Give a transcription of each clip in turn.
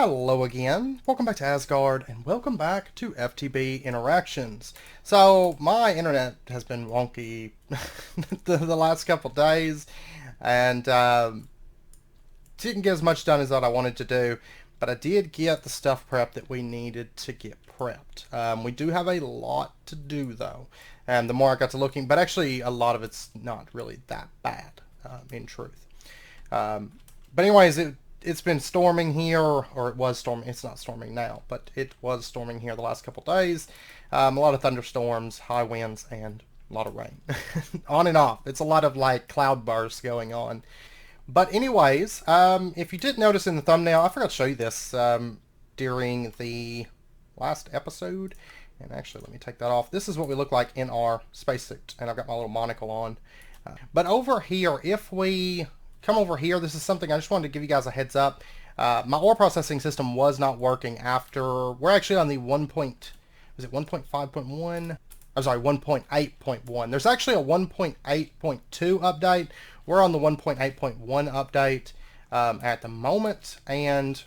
Hello again, welcome back to Asgard, and welcome back to FTB Interactions. So, my internet has been wonky the last couple days, and didn't get as much done as that I wanted to do, but I did get the stuff prepped that we needed to get prepped. We do have a lot to do, though, and the more I got to looking, but actually a lot of it's not really that bad, in truth. But anyways, it's been storming here, or it was storming. It's not storming now, but it was storming here the last couple days. A lot of thunderstorms, high winds, and a lot of rain. On and off. It's a lot of like cloud bursts going on. But anyways, if you did notice in the thumbnail, I forgot to show you this during the last episode. And actually, let me take that off. This is what we look like in our spacesuit, and I've got my little monocle on. But over here, if we come over here, this is something I just wanted to give you guys a heads up. My ore processing system was not working after, we're actually on the 1.5.1? I'm sorry, 1.8.1. There's actually a 1.8.2 update. We're on the 1.8.1 update at the moment, and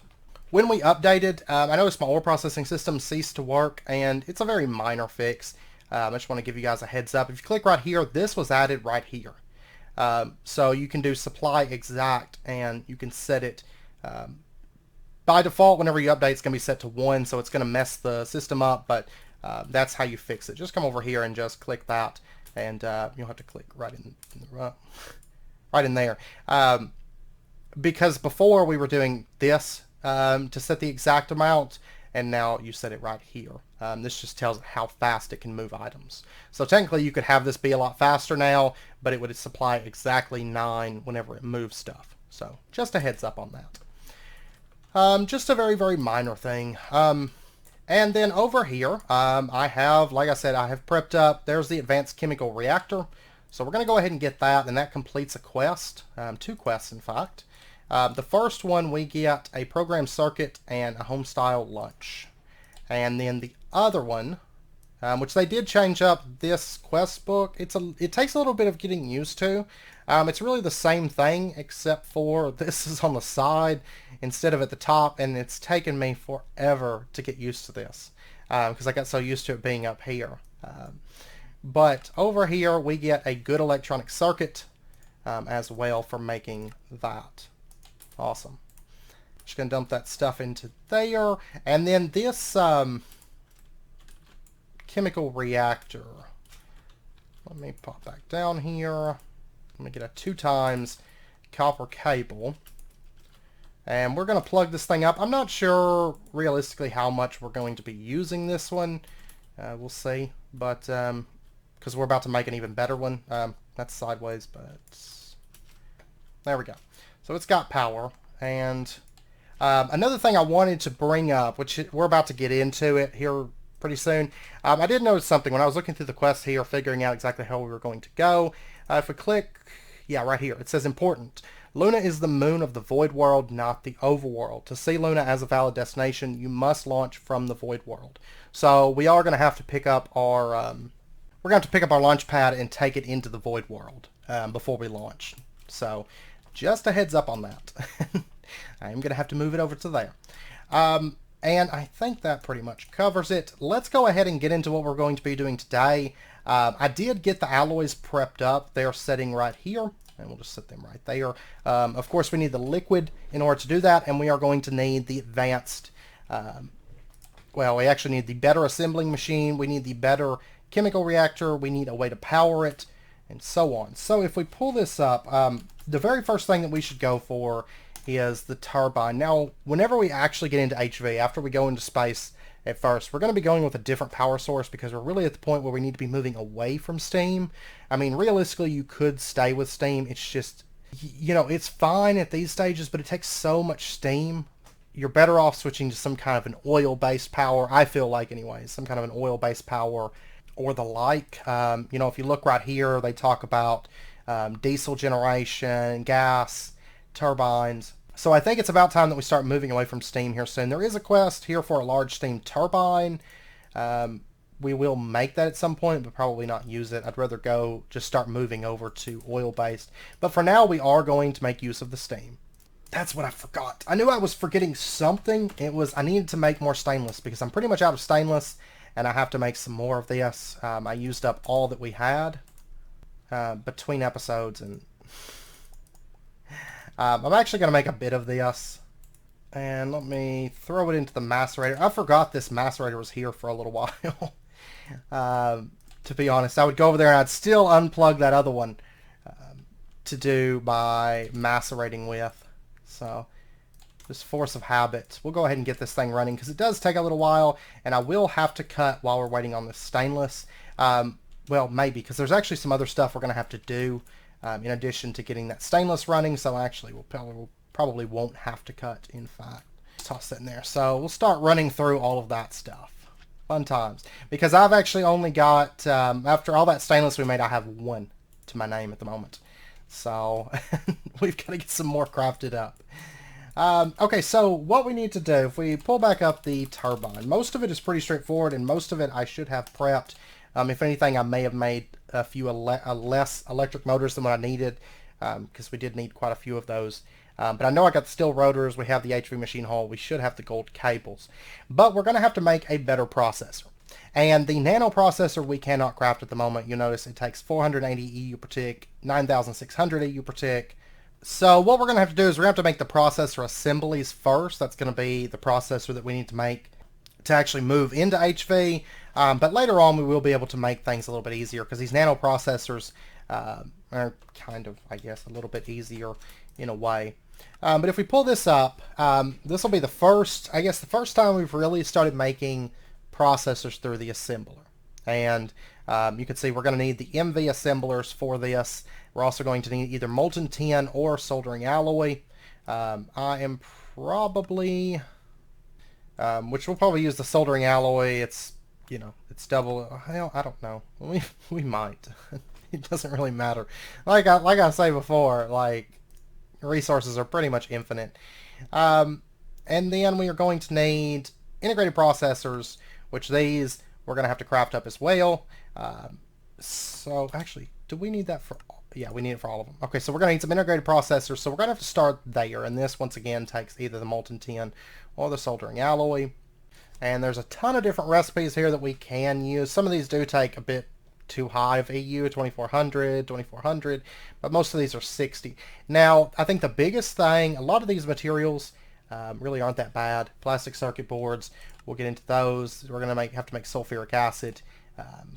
when we updated, I noticed my ore processing system ceased to work, and it's a very minor fix. I just want to give you guys a heads up. If you click right here, this was added right here. So you can do supply exact, and you can set it by default. Whenever you update, it's going to be set to 1, so it's going to mess the system up, but that's how you fix it. Just come over here and just click that, and you'll have to click right in there, because before we were doing this to set the exact amount, and now you set it right here. This just tells it how fast it can move items. So technically you could have this be a lot faster now, but it would supply exactly 9 whenever it moves stuff. So just a heads up on that. Just a very, very minor thing. And then over here, I have, like I said, I have prepped up, there's the advanced chemical reactor. So we're going to go ahead and get that, and that completes a quest, 2 quests in fact. The first one, we get a program circuit and a home-style lunch. And then the other one, which they did change up this quest book, it takes a little bit of getting used to. It's really the same thing, except for this is on the side instead of at the top, and it's taken me forever to get used to this, because I got so used to it being up here. But over here, we get a good electronic circuit as well for making that. Awesome. Just going to dump that stuff into there. And then this chemical reactor. Let me pop back down here. Let me get a 2 times copper cable. And we're going to plug this thing up. I'm not sure realistically how much we're going to be using this one. We'll see. But because we're about to make an even better one. That's sideways, but there we go. So it's got power. And another thing I wanted to bring up, which we're about to get into it here pretty soon. I did notice something when I was looking through the quest here, figuring out exactly how we were going to go. If we click, yeah, right here, it says important. Luna is the moon of the void world, not the overworld. To see Luna as a valid destination, you must launch from the void world. So we are going to have to pick up our we're going to have to pick up our launch pad and take it into the void world before we launch. So just a heads up on that. I'm going to have to move it over to there. And I think that pretty much covers it. Let's go ahead and get into what we're going to be doing today. I did get the alloys prepped up. They're sitting right here, and we'll just set them right there. Of course, we need the liquid in order to do that, and we are going to need the advanced, well, we actually need the better assembling machine. We need the better chemical reactor. We need a way to power it, and so on. So if we pull this up, the very first thing that we should go for is the turbine. Now, whenever we actually get into HV, after we go into space at first, we're going to be going with a different power source because we're really at the point where we need to be moving away from steam. I mean, realistically, you could stay with steam. It's just, you know, it's fine at these stages, but it takes so much steam. You're better off switching to some kind of an oil-based power, I feel like anyways, some kind of an oil-based power or the like. You know, if you look right here, they talk about diesel generation, gas, turbines. So I think it's about time that we start moving away from steam here soon. There is a quest here for a large steam turbine. We will make that at some point, but probably not use it. I'd rather just start moving over to oil-based. But for now, we are going to make use of the steam. That's what I forgot. I knew I was forgetting something. It was I needed to make more stainless because I'm pretty much out of stainless and I have to make some more of this. I used up all that we had between episodes, and I'm actually going to make a bit of this. And let me throw it into the macerator. I forgot this macerator was here for a little while. To be honest, I would go over there and I'd still unplug that other one to do my macerating with. So, just force of habit. We'll go ahead and get this thing running because it does take a little while, and I will have to cut while we're waiting on the stainless. Well, maybe, because there's actually some other stuff we're going to have to do in addition to getting that stainless running, so actually we'll probably won't have to cut, in fact. Toss that in there. So we'll start running through all of that stuff. Fun times. Because I've actually only got, after all that stainless we made, I have 1 to my name at the moment. So we've got to get some more crafted up. Okay, so what we need to do, if we pull back up the turbine, most of it is pretty straightforward, and most of it I should have prepped. If anything, I may have made a few less electric motors than what I needed, because we did need quite a few of those. But I know I got the steel rotors, we have the HV machine hull, we should have the gold cables. But we're going to have to make a better processor. And the nano processor we cannot craft at the moment. You'll notice it takes 480 EU per tick, 9,600 EU per tick. So what we're going to have to do is we're going to have to make the processor assemblies first. That's going to be the processor that we need to make to actually move into HV. But later on we will be able to make things a little bit easier because these nano processors are kind of, I guess, a little bit easier in a way. But if we pull this up, this will be the first time we've really started making processors through the assembler. And you can see we're going to need the MV assemblers for this. We're also going to need either molten tin or soldering alloy. I am probably, which we'll probably use the soldering alloy. It's, you know, it's double. Well, I don't know. We might. It doesn't really matter. Like I say before, like, resources are pretty much infinite. And then we are going to need integrated processors, which these we're going to have to craft up as well. So actually, do we need that for... Yeah, we need it for all of them. Okay, so we're going to need some integrated processors, so we're going to have to start there. And this, once again, takes either the molten tin or the soldering alloy. And there's a ton of different recipes here that we can use. Some of these do take a bit too high of EU, 2400, but most of these are 60. Now, I think the biggest thing, a lot of these materials really aren't that bad. Plastic circuit boards, we'll get into those. We're going to have to make sulfuric acid,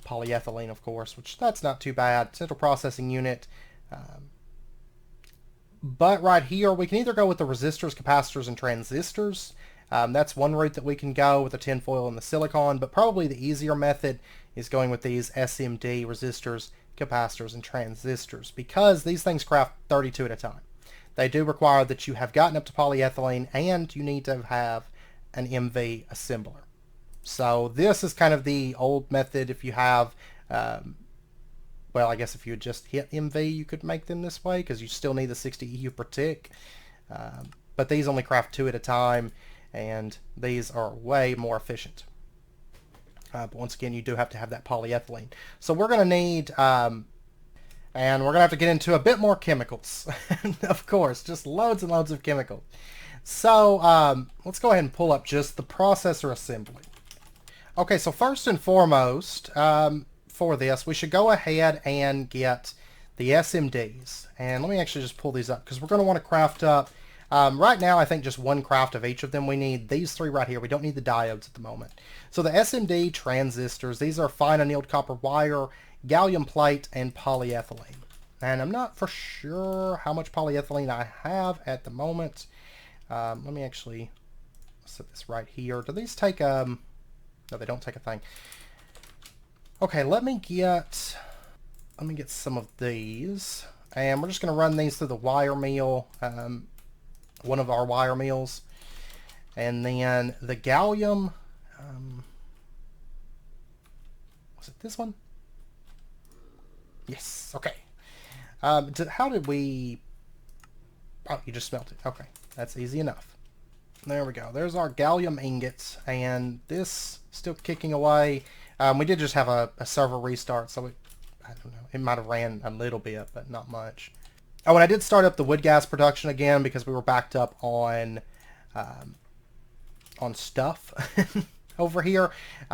polyethylene, of course, which that's not too bad. Central processing unit. But right here, we can either go with the resistors, capacitors, and transistors. That's one route that we can go with the tinfoil and the silicon, but probably the easier method is going with these SMD, resistors, capacitors, and transistors, because these things craft 32 at a time. They do require that you have gotten up to polyethylene, and you need to have an MV assembler. So this is kind of the old method. If you have, well, I guess if you had just hit MV, you could make them this way, because you still need the 60 EU per tick. But these only craft 2 at a time, and these are way more efficient. But once again, you do have to have that polyethylene. So we're going to need, and we're going to have to get into a bit more chemicals. Of course, just loads and loads of chemicals. So let's go ahead and pull up just the processor assembly. Okay, so first and foremost, for this, we should go ahead and get the SMDs. And let me actually just pull these up, because we're going to want to craft up, right now I think just one craft of each of them. We need these 3 right here. We don't need the diodes at the moment. So the SMD transistors, these are fine annealed copper wire, gallium plate, and polyethylene. And I'm not for sure how much polyethylene I have at the moment. Let me actually set this right here. Do these take, no, they don't take a thing. Okay, let me get some of these. And we're just going to run these through the wire mill, one of our wire mills. And then the gallium, was it this one? Yes, okay. How did we... Oh, you just smelt it. Okay, that's easy enough. There we go. There's our gallium ingots, and this still kicking away. We did just have a server restart, so I don't know. It might have ran a little bit, but not much. Oh, and I did start up the wood gas production again because we were backed up on stuff over here,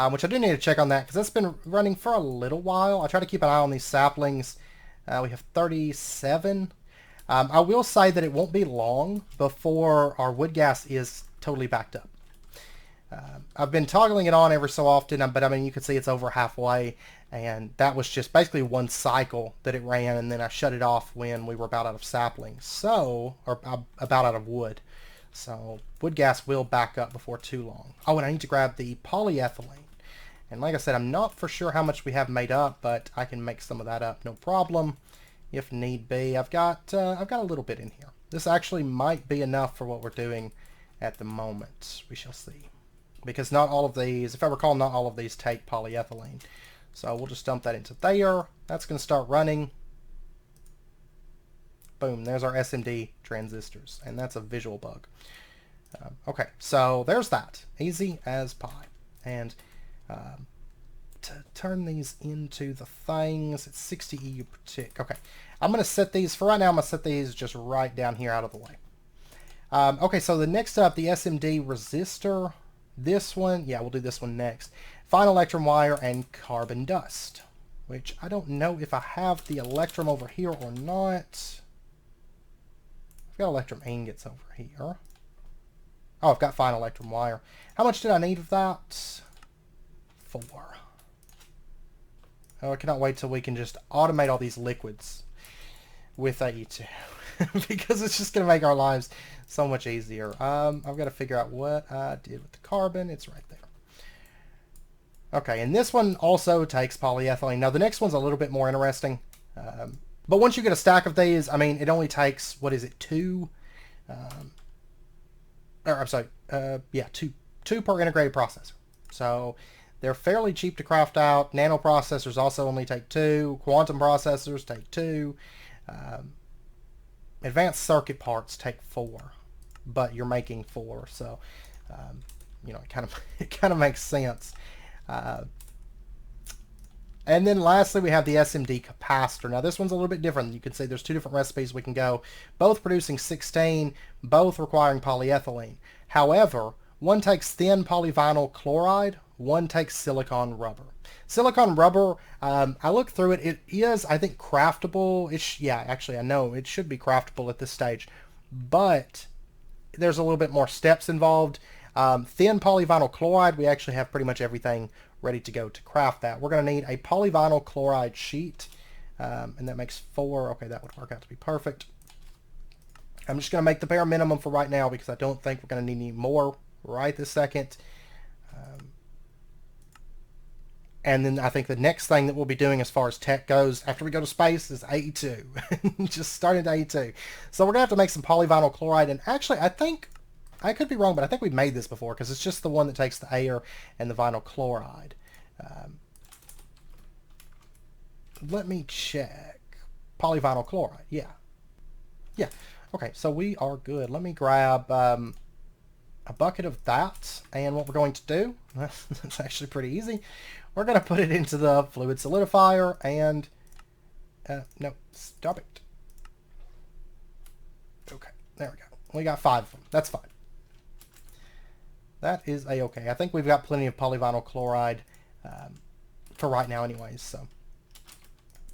which I do need to check on that because that's been running for a little while. I try to keep an eye on these saplings. We have 37. I will say that it won't be long before our wood gas is totally backed up. I've been toggling it on every so often, but I mean, you can see it's over halfway, and that was just basically one cycle that it ran, and then I shut it off when we were about out of saplings, or about out of wood. So wood gas will back up before too long. Oh, and I need to grab the polyethylene. And like I said, I'm not for sure how much we have made up, but I can make some of that up, no problem, if need be. I've got a little bit in here. This actually might be enough for what we're doing at the moment. We shall see. Because not all of these, if I recall, not all of these take polyethylene. So we'll just dump that into there. That's going to start running. Boom, there's our SMD transistors. And that's a visual bug. Okay, so there's that. Easy as pie. And to turn these into the things, it's 60 EU per tick. Okay, I'm going to set these, for right now, I'm going to set these just right down here out of the way. Okay, so the next up, the SMD resistor. This one, yeah, we'll do this one next. Fine electrum wire and carbon dust, which I don't know if I have the electrum over here or not. I've got electrum ingots over here. Oh, I've got fine electrum wire. How much did I need of that? 4. Oh, I cannot wait till we can just automate all these liquids with AE2. Because it's just going to make our lives so much easier. I've got to figure out what I did with the carbon. It's right there. Okay, and this one also takes polyethylene. Now, the next one's a little bit more interesting. But once you get a stack of these, I mean, it only takes, what is it, 2? I'm sorry, yeah, two per integrated processor. So they're fairly cheap to craft out. Nano processors also only take 2. Quantum processors take 2. Advanced circuit parts take 4, but you're making 4, so you know, it kind of makes sense. And then lastly, we have the SMD capacitor. Now this one's a little bit different. You can see there's 2 different recipes we can go, both producing 16, both requiring polyethylene. However, one takes thin polyvinyl chloride, one takes silicon rubber. Silicon rubber, I looked through it. It is, I think, craftable. Yeah, actually, I know it should be craftable at this stage, but there's a little bit more steps involved. Thin polyvinyl chloride, we actually have pretty much everything ready to go to craft that. We're going to need a polyvinyl chloride sheet, and that makes 4. Okay, that would work out to be perfect. I'm just going to make the bare minimum for right now because I don't think we're going to need any more right this second. And then I think the next thing that we'll be doing as far as tech goes after we go to space is AE2. Just starting to AE2. So we're going to have to make some polyvinyl chloride. And actually, I think, I could be wrong, but I think we've made this before because it's just the one that takes the air and the vinyl chloride. Let me check. Polyvinyl chloride, yeah. Yeah, okay, so we are good. Let me grab a bucket of that. And what we're going to do, it's actually pretty easy. We're going to put it into the fluid solidifier and, no, stop it. Okay, there we go. We got 5 of them. That's fine. That is a-okay. I think we've got plenty of polyvinyl chloride for right now anyways. So,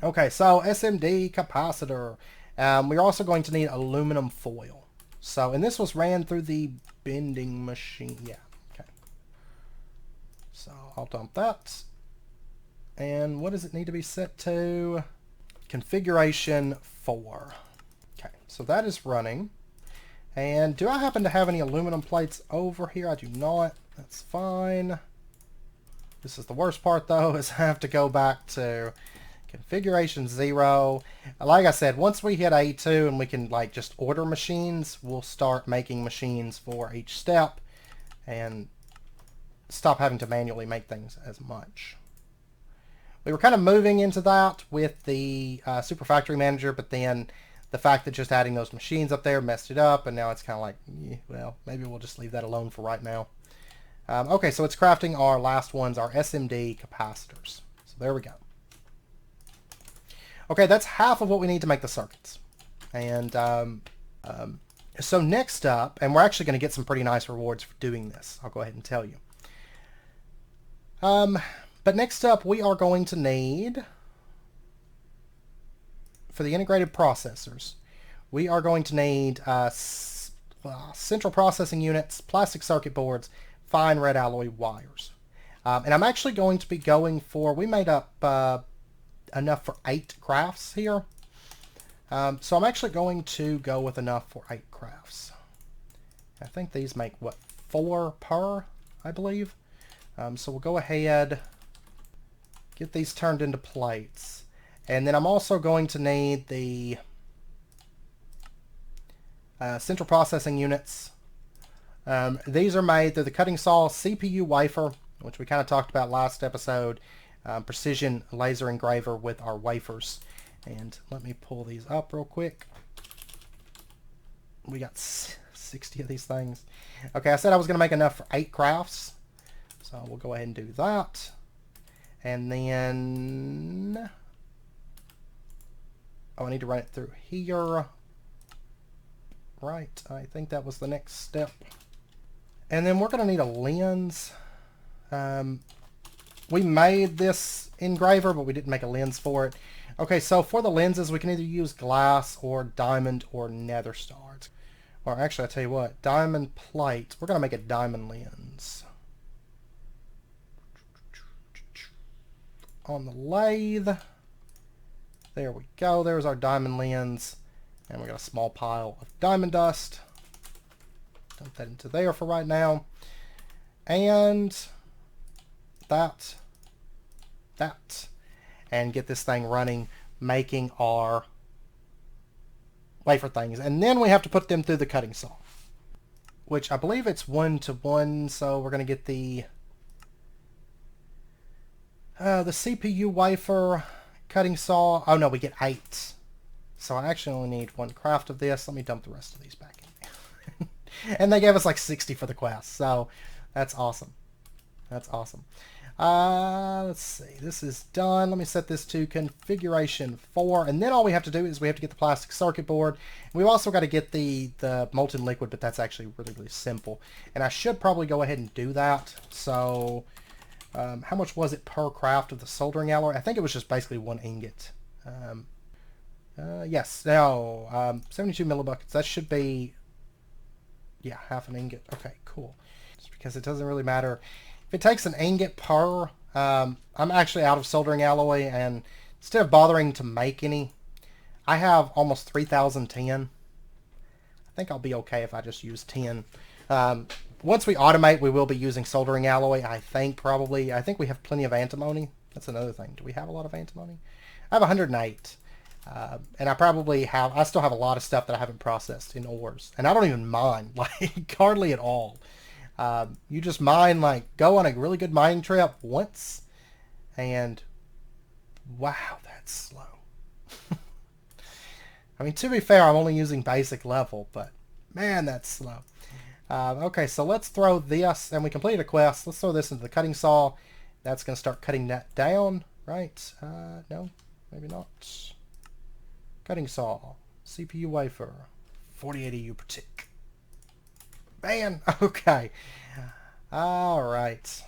okay, so SMD capacitor. We're also going to need aluminum foil. So, and this was ran through the bending machine. Yeah, okay. So, I'll dump that. And what does it need to be set to? Configuration 4. Okay, so that is running. And do I happen to have any aluminum plates over here? I do not. That's fine. This is the worst part though, is I have to go back to configuration 0. Like I said, once we hit A2 and we can like just order machines, we'll start making machines for each step and stop having to manually make things as much. We were kind of moving into that with the Super Factory Manager, but then the fact that just adding those machines up there messed it up, and now it's kind of like, well, maybe we'll just leave that alone for right now. Okay, so it's crafting our last ones, our SMD capacitors. So there we go. Okay, that's half of what we need to make the circuits. And so next up, and we're actually going to get some pretty nice rewards for doing this. I'll go ahead and tell you. But next up, we are going to need, for the integrated processors, we are going to need central processing units, plastic circuit boards, fine red alloy wires. And I'm actually going to be going for, we made up enough for 8 crafts here. So I'm actually going to go with enough for 8 crafts. I think these make, what, 4 per, I believe? So we'll go ahead, get these turned into plates. And then I'm also going to need the central processing units. These are made through the cutting saw, CPU wafer, which we kind of talked about last episode, precision laser engraver with our wafers. And let me pull these up real quick. We got 60 of these things. Okay, I said I was going to make enough for 8 crafts. So we'll go ahead and do that. And then... oh, I need to run it through here. Right, I think that was the next step. And then we're going to need a lens. We made this engraver, but we didn't make a lens for it. Okay, so for the lenses, we can either use glass or diamond or nether stars. Or actually, I'll tell you what, diamond plate. We're going to make a diamond lens. On the lathe. There we go. There's our diamond lens. And we got a small pile of diamond dust. Dump that into there for right now. And that. And get this thing running, making our wafer things. And then we have to put them through the cutting saw, which I believe it's 1-to-1. So we're going to get the CPU wafer cutting saw. Oh no, we get 8. So I actually only need 1 craft of this. Let me dump the rest of these back in there. And they gave us like 60 for the quest. So that's awesome. That's awesome. Let's see. This is done. Let me set this to configuration 4. And then all we have to do is we have to get the plastic circuit board. We've also got to get the molten liquid, but that's actually really, really simple. And I should probably go ahead and do that. So how much was it per craft of the soldering alloy? I think it was just basically 1 ingot. Yes. Now, 72 millibuckets. That should be, yeah, half an ingot. Okay, cool. Just because it doesn't really matter. If it takes an ingot per, I'm actually out of soldering alloy, and instead of bothering to make any, I have almost 3,000 tin. I think I'll be okay if I just use 10. Once we automate, we will be using soldering alloy, I think, probably. I think we have plenty of antimony. That's another thing. Do we have a lot of antimony? I have 108. And I still have a lot of stuff that I haven't processed in ores. And I don't even mine, like, hardly at all. You just mine, like, go on a really good mining trip once, and wow, that's slow. I mean, to be fair, I'm only using basic level, but man, that's slow. Okay, so let's throw this, and we completed a quest. Let's throw this into the cutting saw. That's going to start cutting that down, right? No, maybe not. Cutting saw, CPU wafer, 40 ADU per tick. Man, okay. Alright.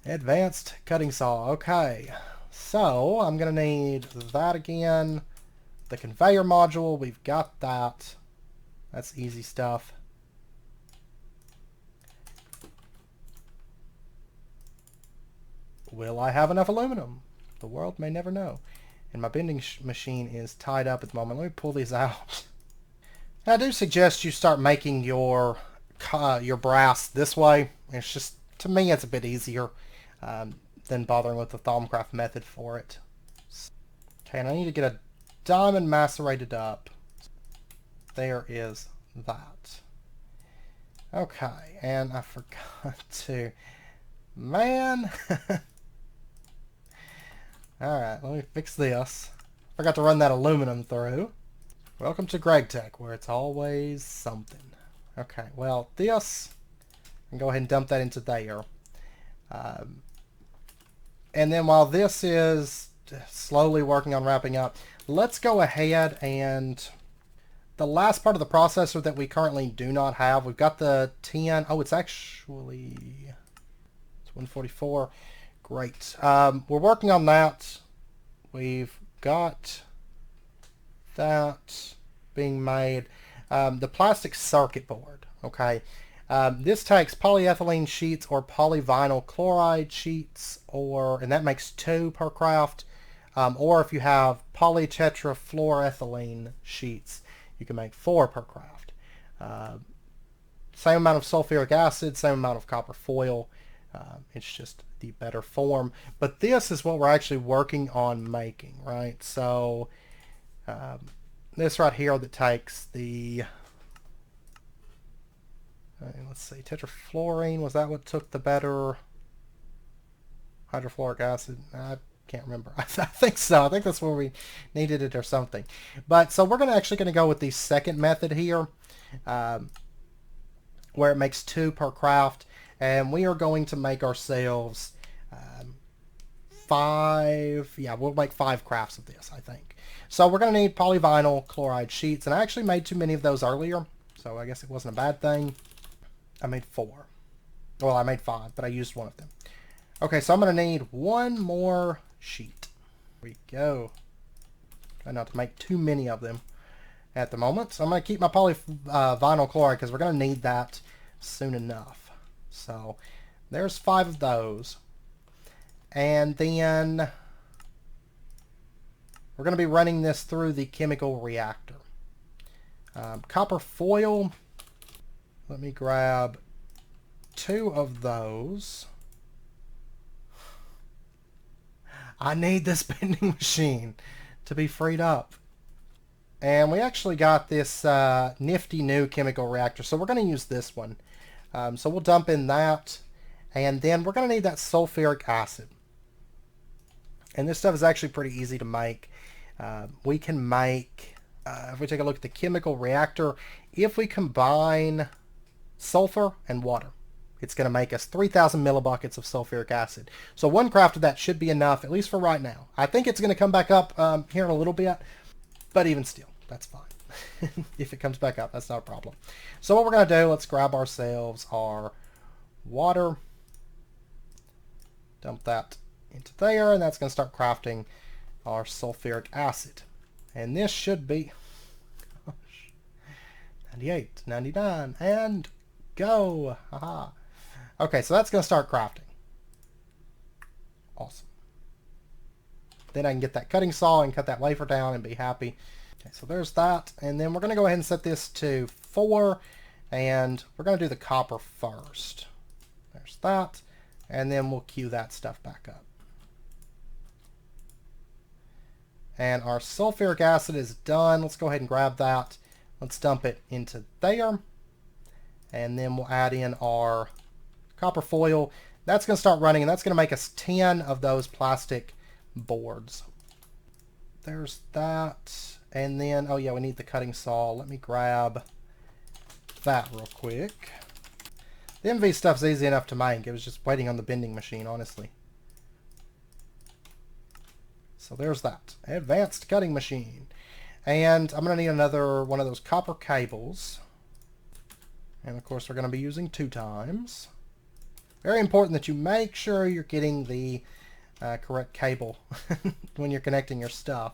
Advanced cutting saw. Okay. So, I'm going to need that again. The conveyor module, we've got that. That's easy stuff. Will I have enough aluminum? The world may never know. And my bending machine is tied up at the moment. Let me pull these out. I do suggest you start making your brass this way. It's just, to me, it's a bit easier than bothering with the Thaumcraft method for it. Okay, and I need to get a diamond macerated up. There is that. Okay, and I forgot to... Man! Alright, let me fix this. Forgot to run that aluminum through. Welcome to GregTech, where it's always something. Okay, well, this... I can go ahead and dump that into there. And then while this is slowly working on wrapping up, let's go ahead and the last part of the processor that we currently do not have. We've got the 10. Oh, it's actually... It's 144. Great. We're working on that. We've got that being made. The plastic circuit board. Okay. This takes polyethylene sheets or polyvinyl chloride sheets, and that makes 2 per craft. Or if you have polytetrafluoroethylene sheets, you can make 4 per craft. Same amount of sulfuric acid, same amount of copper foil. It's just the better form. But this is what we're actually working on making, right? So this right here that takes the... let's see, tetrafluorine, was that what took the better? Hydrofluoric acid? I can't remember. I think so. I think that's where we needed it or something. But so we're actually going to go with the second method here, where it makes 2 per craft, and we are going to make ourselves 5. Yeah, we'll make 5 crafts of this, I think. So we're going to need polyvinyl chloride sheets, and I actually made too many of those earlier, so I guess it wasn't a bad thing. I made 4. Well, I made 5, but I used one of them. Okay, so I'm going to need 1 more sheet. There we go. Try not to make too many of them at the moment. So I'm going to keep my polyvinyl chloride because we're going to need that soon enough. So there's 5 of those. And then we're going to be running this through the chemical reactor. Copper foil. Let me grab 2 of those. I need this bending machine to be freed up. And we actually got this nifty new chemical reactor, so we're going to use this one. So we'll dump in that, and then we're going to need that sulfuric acid. And this stuff is actually pretty easy to make. We can make, if we take a look at the chemical reactor, if we combine sulfur and water, it's going to make us 3,000 millibuckets of sulfuric acid. So 1 craft of that should be enough, at least for right now. I think it's going to come back up here in a little bit, but even still, that's fine. If it comes back up, that's not a problem. So what we're going to do, let's grab ourselves our water, dump that into there, and that's going to start crafting our sulfuric acid. And this should be 98, 99, and go. Haha. Okay, so that's going to start crafting. Awesome. Then I can get that cutting saw and cut that wafer down and be happy. Okay, so there's that. And then we're going to go ahead and set this to 4. And we're going to do the copper first. There's that. And then we'll queue that stuff back up. And our sulfuric acid is done. Let's go ahead and grab that. Let's dump it into there. And then we'll add in our copper foil. That's going to start running, and that's going to make us 10 of those plastic boards. There's that. And then, oh yeah, we need the cutting saw. Let me grab that real quick. The MV stuff's easy enough to make. It was just waiting on the bending machine, honestly. So there's that. Advanced cutting machine. And I'm going to need another one of those copper cables. And of course we're going to be using 2 times. Very important that you make sure you're getting the correct cable when you're connecting your stuff.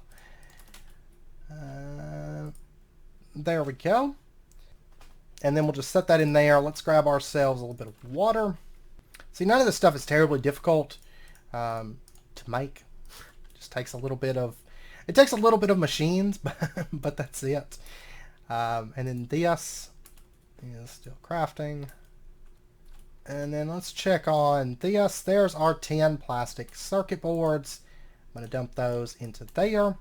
There we go. And then we'll just set that in there. Let's grab ourselves a little bit of water. See, none of this stuff is terribly difficult to make. It just takes a little bit of... It takes a little bit of machines, but that's it. And then this is still crafting. And then let's check on this. There's our 10 plastic circuit boards. I'm going to dump those into there.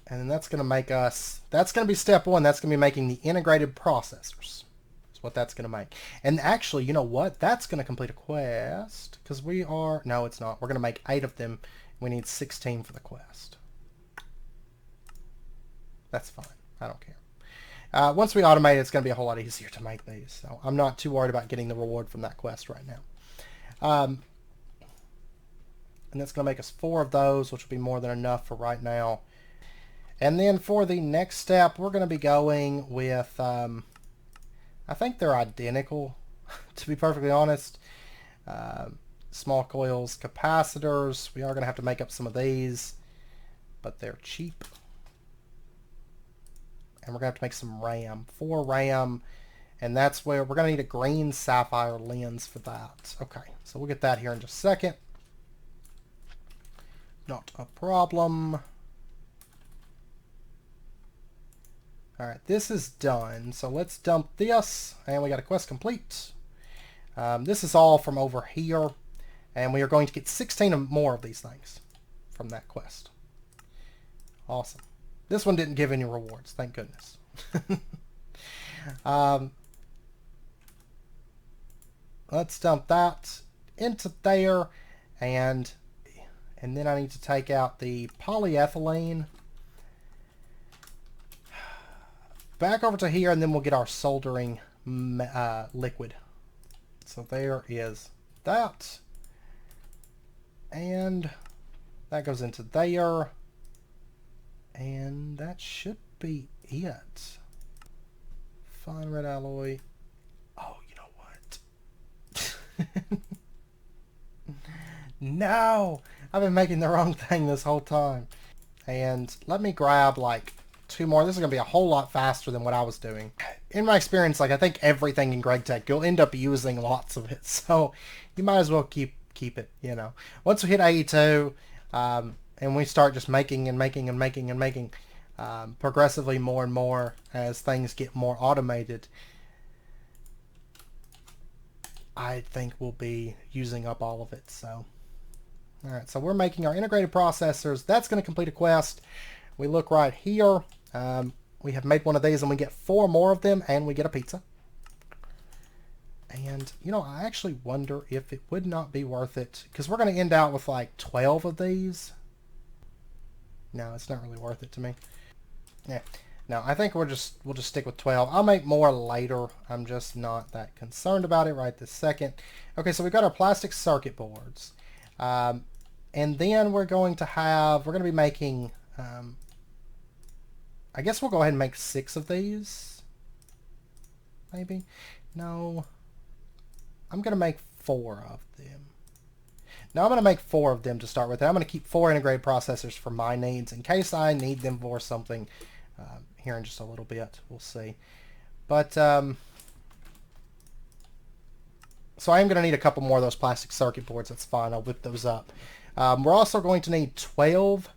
And then that's going to make us... That's going to be step 1. That's going to be making the integrated processors. That's what that's going to make. And actually, you know what? That's going to complete a quest. Because we are... No, it's not. We're going to make 8 of them. We need 16 for the quest. That's fine. I don't care. Once we automate it, it's going to be a whole lot easier to make these. So I'm not too worried about getting the reward from that quest right now. And that's going to make us 4 of those, which will be more than enough for right now. And then for the next step, we're going to be going with, I think they're identical, to be perfectly honest. Small coils, capacitors. We are going to have to make up some of these, but they're cheap. And we're going to have to make some RAM. 4 RAM. And that's where we're going to need a green sapphire lens for that. Okay, so we'll get that here in just a second. Not a problem. Alright, this is done. So let's dump this. And we got a quest complete. This is all from over here. And we are going to get 16 more of these things from that quest. Awesome. This one didn't give any rewards, thank goodness. Let's dump that into there, and then I need to take out the polyethylene. Back over to here, and then we'll get our soldering liquid. So there is that. And that goes into there. And that should be it. Fine red alloy. Oh, you know what? No! I've been making the wrong thing this whole time. And let me grab like 2 more. This is going to be a whole lot faster than what I was doing. In my experience, like I think everything in GregTech, you'll end up using lots of it. So you might as well keep it, you know. Once we hit 82, and we start just making and making and making and making progressively more and more as things get more automated, I think we'll be using up all of it. So, all right, so we're making our integrated processors. That's going to complete a quest. We look right here. We have made one of these, and we get 4 more of them, and we get a pizza. And, you know, I actually wonder if it would not be worth it, because we're going to end out with like 12 of these. No, it's not really worth it to me. Yeah. No, I think we'll just stick with 12. I'll make more later. I'm just not that concerned about it right this second. Okay, so we've got our plastic circuit boards. And then we're going to be making, I guess we'll go ahead and make 6 of these. Maybe? No. I'm going to make 4 of them. Now I'm going to make 4 of them to start with. I'm going to keep 4 integrated processors for my needs in case I need them for something here in just a little bit. We'll see. But, so I am going to need a couple more of those plastic circuit boards. That's fine. I'll whip those up. We're also going to need 12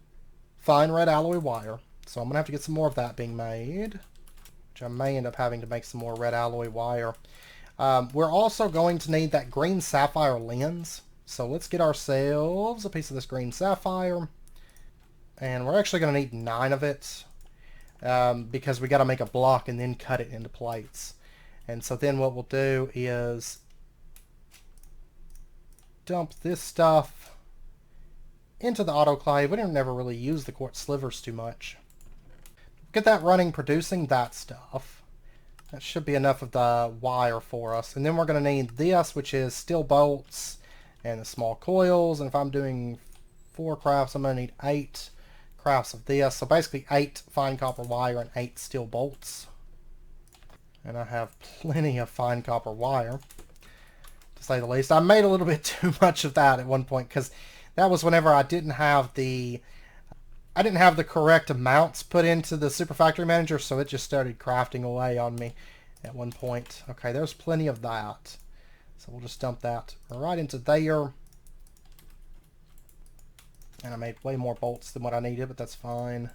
fine red alloy wire. So I'm going to have to get some more of that being made, which I may end up having to make some more red alloy wire. We're also going to need that green sapphire lens. So let's get ourselves a piece of this green sapphire. And we're actually going to need 9 of it because we got to make a block and then cut it into plates. And so then what we'll do is dump this stuff into the autoclave. We didn't never really use the quartz slivers too much. Get that running, producing that stuff. That should be enough of the wire for us. And then we're going to need this, which is steel bolts and the small coils. And if I'm doing 4 crafts, I'm going to need 8 crafts of this. So basically 8 fine copper wire and 8 steel bolts. And I have plenty of fine copper wire, to say the least. I made a little bit too much of that at one point because that was whenever I didn't have the correct amounts put into the Super Factory Manager, so it just started crafting away on me at one point. Okay, there's plenty of that. So we'll just dump that right into there. And I made way more bolts than what I needed, but that's fine.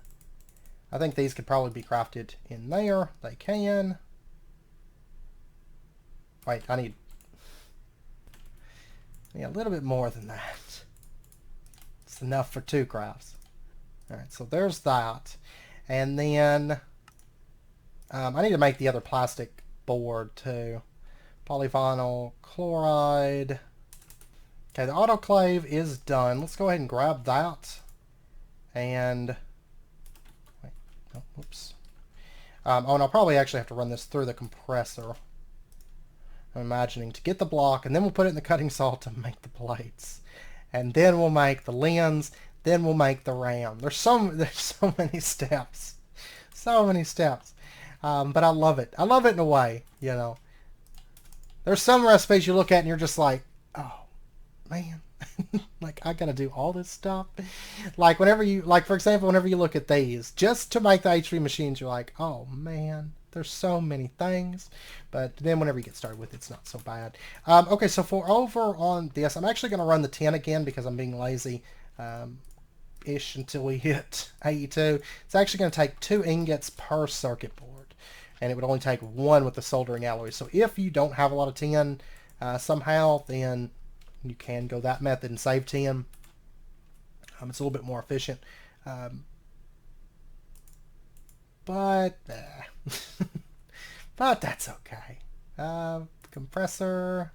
I think these could probably be crafted in there. They can. Wait, I need a little bit more than that. It's enough for 2 crafts. Alright, so there's that. And then I need to make the other plastic board too. Polyvinyl chloride. Okay, the autoclave is done. Let's go ahead and grab that. And wait, oh, whoops. Oh, and I'll probably actually have to run this through the compressor, I'm imagining, to get the block, and then we'll put it in the cutting saw to make the plates. And then we'll make the lens. then we'll make the RAM. There's so many steps. So many steps. But I love it. I love it in a way, you know. There's some recipes you look at and you're just like, oh, man. Like, I gotta do all this stuff. Like, whenever you, like, for example, whenever you look at these, just to make the HV machines, you're like, oh, man. There's so many things. But then whenever you get started with it, it's not so bad. Okay, so for over on this, I'm actually going to run the 10 again because I'm being lazy. Ish until we hit 82. It's actually going to take 2 ingots per circuit board, and it would only take 1 with the soldering alloy. So if you don't have a lot of 10 somehow, then you can go that method and save 10. It's a little bit more efficient, but but that's okay. Compressor.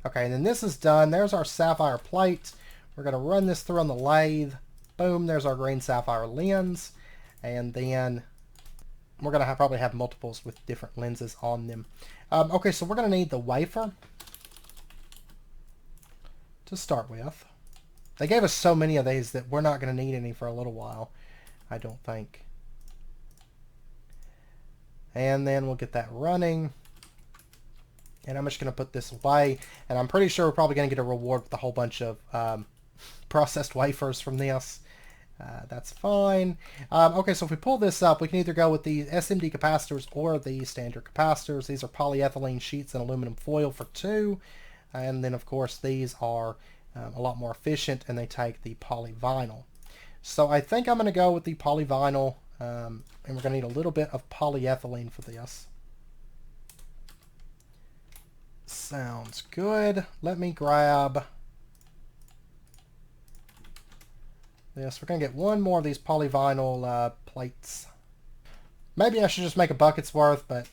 Okay, and then this is done. There's our sapphire plate. We're going to run this through on the lathe. Boom, there's our green sapphire lens. And then we're going to probably have multiples with different lenses on them. Okay, so we're going to need the wafer to start with. They gave us so many of these that we're not going to need any for a little while, I don't think. And then we'll get that running. And I'm just going to put this away. And I'm pretty sure we're probably going to get a reward with a whole bunch of processed wafers from this. That's fine. Okay, so if we pull this up, we can either go with the SMD capacitors or the standard capacitors. These are polyethylene sheets and aluminum foil for 2. And then, of course, these are a lot more efficient, and they take the polyvinyl. So I think I'm going to go with the polyvinyl, and we're going to need a little bit of polyethylene for this. Sounds good. Let me grab this. We're going to get 1 more of these polyvinyl plates. Maybe I should just make a bucket's worth, but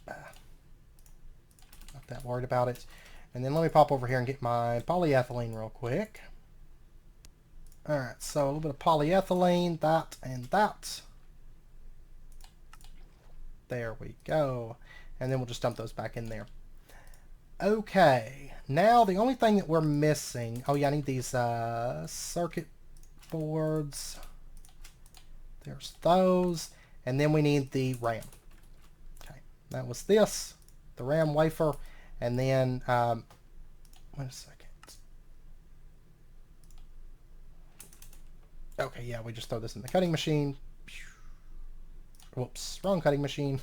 not that worried about it. And then let me pop over here and get my polyethylene real quick. Alright, so a little bit of polyethylene, that and that. There we go. And then we'll just dump those back in there. Okay, now the only thing that we're missing... Oh yeah, I need these circuit boards. There's those. And then we need the RAM. Okay, that was this. The RAM wafer. And then... wait a second. Okay, yeah, we just throw this in the cutting machine. Whoops, wrong cutting machine.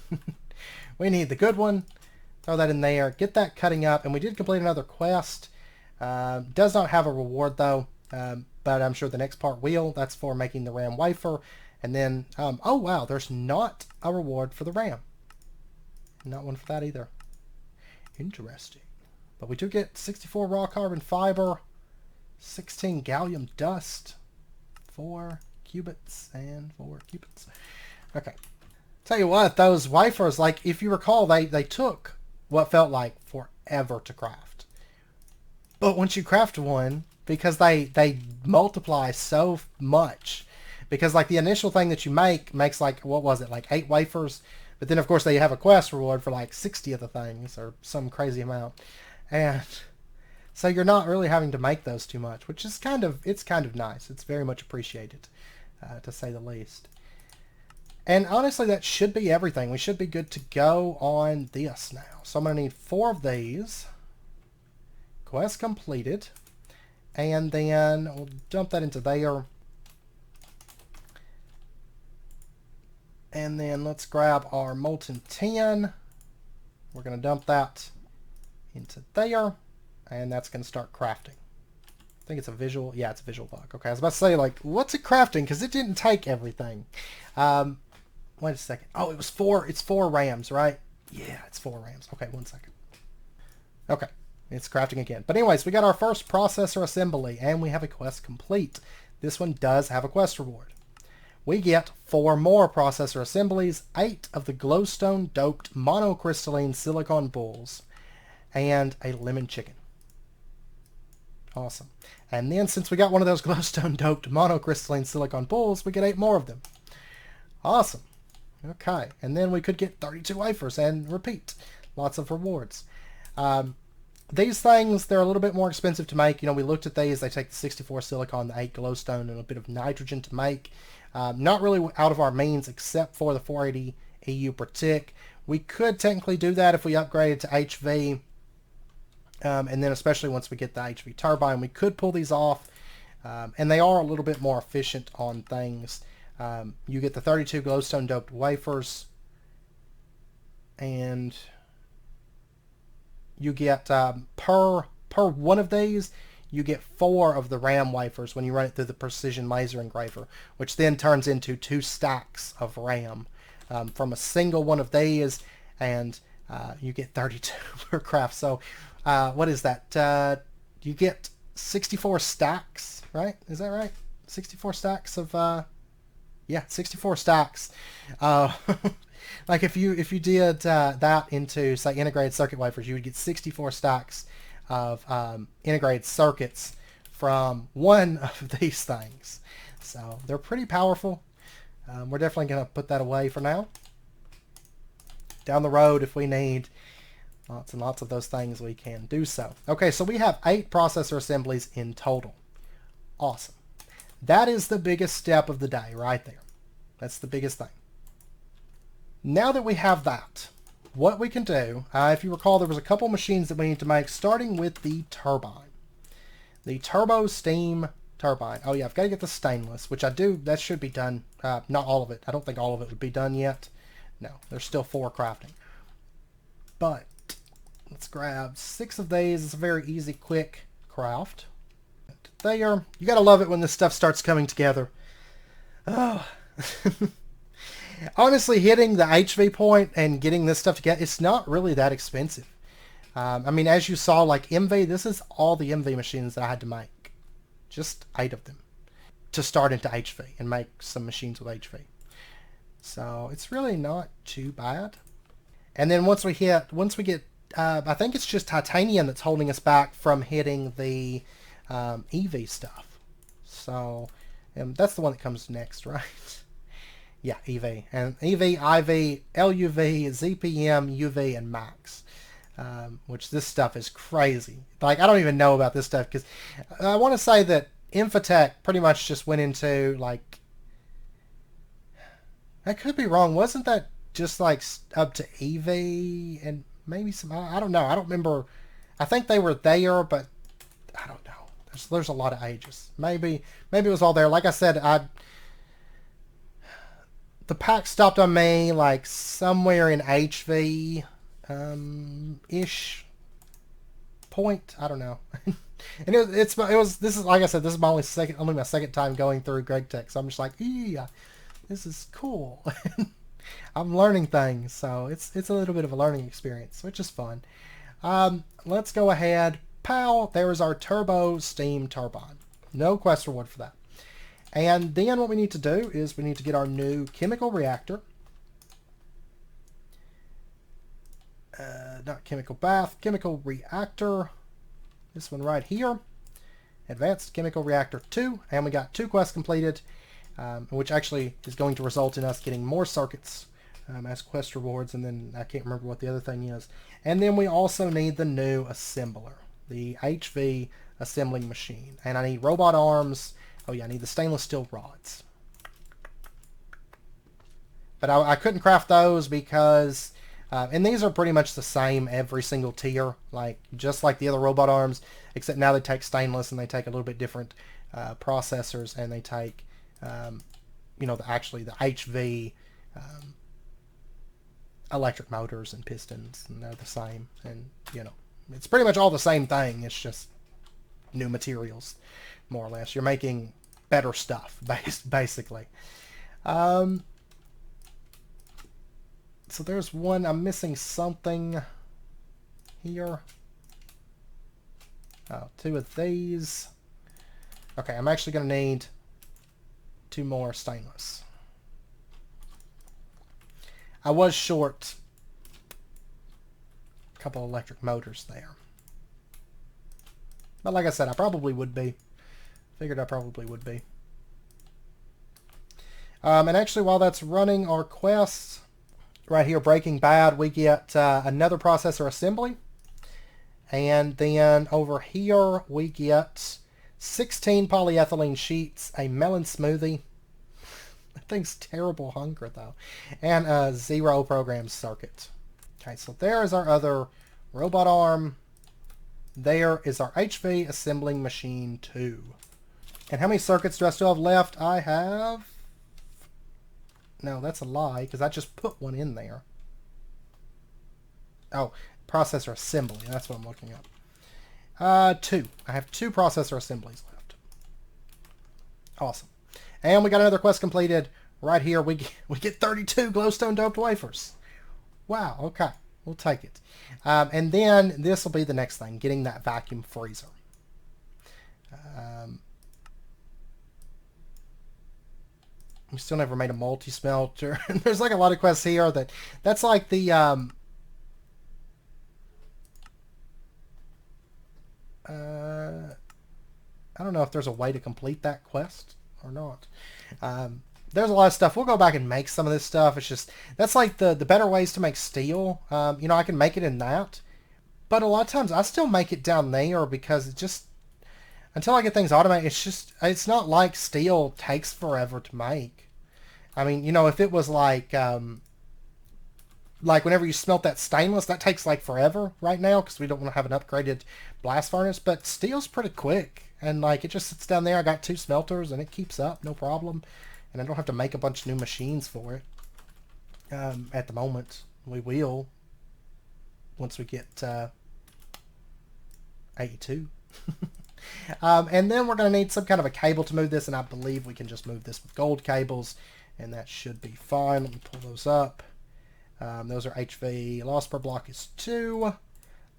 We need the good one. Throw that in there. Get that cutting up. And we did complete another quest. Does not have a reward, though. But I'm sure the next part will. That's for making the RAM wafer. And then, oh, wow, there's not a reward for the RAM. Not one for that either. Interesting. But we do get 64 raw carbon fiber, 16 gallium dust, 4 qubits, and 4 qubits. Okay. Tell you what, those wafers, like, if you recall, they took what felt like forever to craft. But once you craft one, because they multiply so much, because, like, the initial thing that you makes, like, what was it, like 8 wafers? But then, of course, they have a quest reward for, like, 60 of the things, or some crazy amount. And so you're not really having to make those too much, which is kind of nice. It's very much appreciated, to say the least. And honestly, that should be everything. We should be good to go on this now. So I'm going to need 4 of these. Quest completed. And then we'll dump that into there. And then let's grab our molten tin. We're going to dump that into there. And that's going to start crafting. I think it's a visual. Yeah, it's a visual bug. Okay, I was about to say, like, what's it crafting? Because it didn't take everything. Wait a second. Oh, it was 4. It's 4 RAMs, right? Yeah, it's 4 RAMs. Okay, 1 second. Okay, it's crafting again. But anyways, we got our first processor assembly, and we have a quest complete. This one does have a quest reward. We get 4 more processor assemblies, 8 of the glowstone doped monocrystalline silicon bulls, and a lemon chicken. Awesome. And then since we got one of those glowstone doped monocrystalline silicon bulls, we get 8 more of them. Awesome. Okay. And then we could get 32 wafers and repeat. Lots of rewards. These things, they're a little bit more expensive to make. You know, we looked at these. They take the 64 silicon, the 8 glowstone, and a bit of nitrogen to make. Not really out of our means except for the 480 EU per tick. We could technically do that if we upgraded to HV. And then especially once we get the HV turbine, we could pull these off. And they are a little bit more efficient on things. You get the 32 glowstone doped wafers. And you get per one of these, you get 4 of the RAM wafers when you run it through the precision laser engraver, which then turns into 2 stacks of RAM from a single one of these, and you get 32 per craft. So what is that? You get 64 stacks, right? Is that right? 64 stacks of yeah, 64 stacks. Like if you did that into, say, integrated circuit wafers, you would get 64 stacks of integrated circuits from one of these things. So they're pretty powerful. We're definitely going to put that away for now. Down the road, if we need lots and lots of those things, we can do so. Okay, so we have 8 processor assemblies in total. Awesome. That is the biggest step of the day right there. That's the biggest thing. Now that we have that, what we can do, if you recall, there was a couple machines that we need to make, starting with the turbine. The turbo steam turbine. Oh yeah, I've got to get the stainless, which I do. That should be done. Not all of it. I don't think all of it would be done yet. No, there's still 4 crafting. But let's grab 6 of these. It's a very easy, quick craft. There. You got to love it when this stuff starts coming together. Oh. Honestly, hitting the HV point and getting this stuff together, it's not really that expensive. I mean, as you saw, like MV, this is all the MV machines that I had to make. Just 8 of them to start into HV and make some machines with HV. So it's really not too bad. And then once we get, I think it's just titanium that's holding us back from hitting the EV stuff. So that's the one that comes next, right? Yeah, EV. And EV, IV, LUV, ZPM, UV, and Max. Which this stuff is crazy. Like, I don't even know about this stuff, because I want to say that Infotech pretty much just went into, like... I could be wrong. Wasn't that just, like, up to EV and maybe some... I don't know. I don't remember. I think they were there, but I don't know. There's a lot of ages. Maybe it was all there. Like I said, the pack stopped on me like somewhere in HV ish point. I don't know. And it was this is, like I said, this is my only my second time going through GregTech, so I'm just like, yeah, this is cool. I'm learning things, so it's a little bit of a learning experience, which is fun. Let's go ahead. Pow! There's our turbo steam turbine. No quest reward for that. And then what we need to do is we need to get our new chemical reactor. Not chemical bath, chemical reactor. This one right here. Advanced chemical reactor 2. And we got 2 quests completed, which actually is going to result in us getting more circuits as quest rewards. And then I can't remember what the other thing is. And then we also need the new assembler, the HV assembling machine. And I need robot arms. Oh yeah, I need the stainless steel rods. But I couldn't craft those because... and these are pretty much the same every single tier, like just like the other robot arms, except now they take stainless and they take a little bit different processors, and they take, you know, the HV electric motors and pistons, and they're the same. And, you know, it's pretty much all the same thing. It's just new materials, more or less. You're making better stuff, basically. So there's one. I'm missing something here. Oh, 2 of these. Okay, I'm actually going to need 2 more stainless. I was short a couple electric motors there. But like I said, I probably would be. Figured I probably would be. And actually, while that's running our quests, right here, Breaking Bad, we get another processor assembly. And then over here we get 16 polyethylene sheets, a melon smoothie. That thing's terrible hunger though. And a 0 program circuit. Okay, so there is our other robot arm. There is our HV assembling machine 2. And how many circuits do I still have left? I have... No, that's a lie, because I just put one in there. Oh, processor assembly. That's what I'm looking up. 2. I have 2 processor assemblies left. Awesome. And we got another quest completed. Right here, we get 32 glowstone doped wafers. Wow, okay. We'll take it. And then this will be the next thing, getting that vacuum freezer. We still never made a multi-smelter. There's like a lot of quests here that's like the... I don't know if there's a way to complete that quest or not. There's a lot of stuff. We'll go back and make some of this stuff. It's just, that's like the better ways to make steel. You know, I can make it in that. But a lot of times I still make it down there because it just, until I get things automated, it's not like steel takes forever to make. I mean, you know, if it was like whenever you smelt that stainless, that takes like forever right now because we don't want to have an upgraded blast furnace. But steel's pretty quick. And like, it just sits down there. I got 2 smelters and it keeps up, no problem. And I don't have to make a bunch of new machines for it. At the moment, we will. Once we get 82. And then we're going to need some kind of a cable to move this. And I believe we can just move this with gold cables. And that should be fine. Let me pull those up. Those are HV. Loss per block is 2.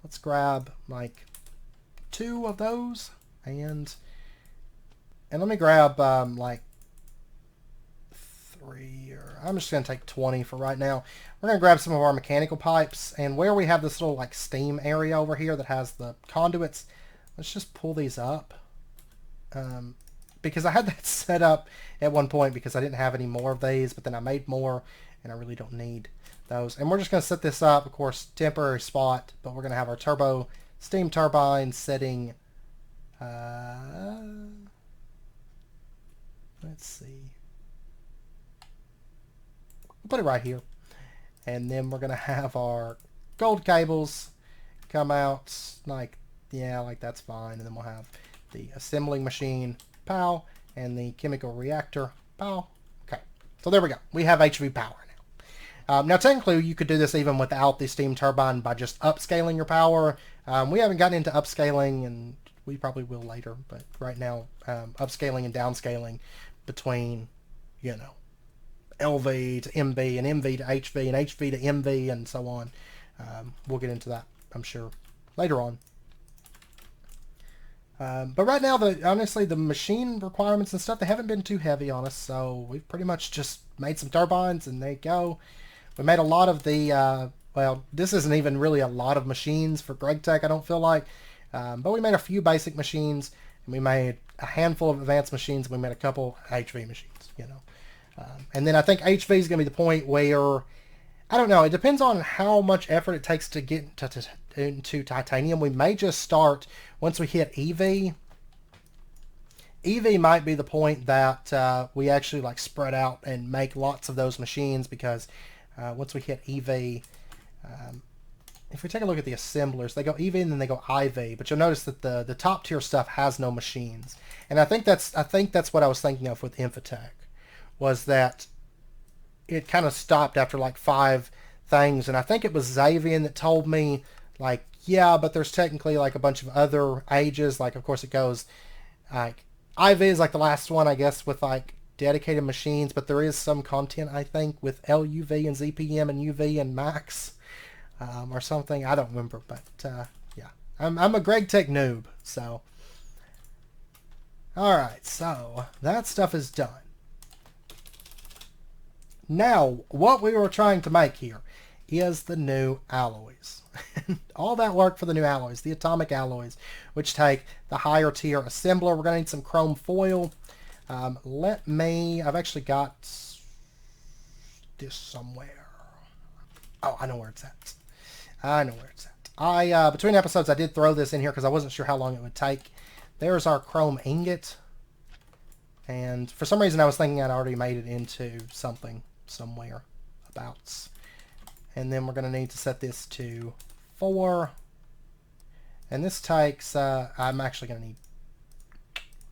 Let's grab like 2 of those. And let me grab like 3, or I'm just going to take 20 for right now. We're going to grab some of our mechanical pipes, and where we have this little like steam area over here that has the conduits, let's just pull these up. Because I had that set up at one point because I didn't have any more of these, but then I made more and I really don't need those. And we're just going to set this up, of course, temporary spot, but we're going to have our turbo steam turbine setting. Let's see. We'll put it right here. And then we're going to have our gold cables come out like, yeah, like that's fine. And then we'll have the assembling machine, pow, and the chemical reactor, pow. Okay, so there we go. We have HV power now. Now, technically, you could do this even without the steam turbine by just upscaling your power. We haven't gotten into upscaling, and we probably will later. But right now, upscaling and downscaling between, you know, LV to MV and MV to HV and HV to MV and so on. We'll get into that, I'm sure, later on. But right now, honestly, the machine requirements and stuff, they haven't been too heavy on us. So we've pretty much just made some turbines and there you go. We made a lot of the, well, this isn't even really a lot of machines for Greg Tech, I don't feel like. But we made a few basic machines, and we made a handful of advanced machines, and we made a couple HV machines, you know. And then I think HV is going to be the point where, I don't know, it depends on how much effort it takes to get into titanium. We may just start, once we hit EV, EV might be the point that we actually like spread out and make lots of those machines, because once we hit EV, if we take a look at the assemblers, they go EV and then they go IV, but you'll notice that the top tier stuff has no machines. And I think that's what I was thinking of with Infotech, was that it kind of stopped after like 5 things. And I think it was Xavian that told me, like, yeah, but there's technically like a bunch of other ages. Like, of course, it goes like IV is like the last one, I guess, with like dedicated machines, but there is some content, I think, with LUV and ZPM and UV and Max or something. I don't remember, but yeah, I'm a Greg Tech noob. So, all right, so that stuff is done. Now, what we were trying to make here is the new alloys. All that work for the new alloys, the atomic alloys, which take the higher tier assembler. We're going to need some chrome foil. I've actually got this somewhere. Oh, I know where it's at. Between episodes, I did throw this in here because I wasn't sure how long it would take. There's our chrome ingot. And for some reason, I was thinking I'd already made it into something somewhere abouts. And then we're going to need to set this to 4. And this takes, I'm going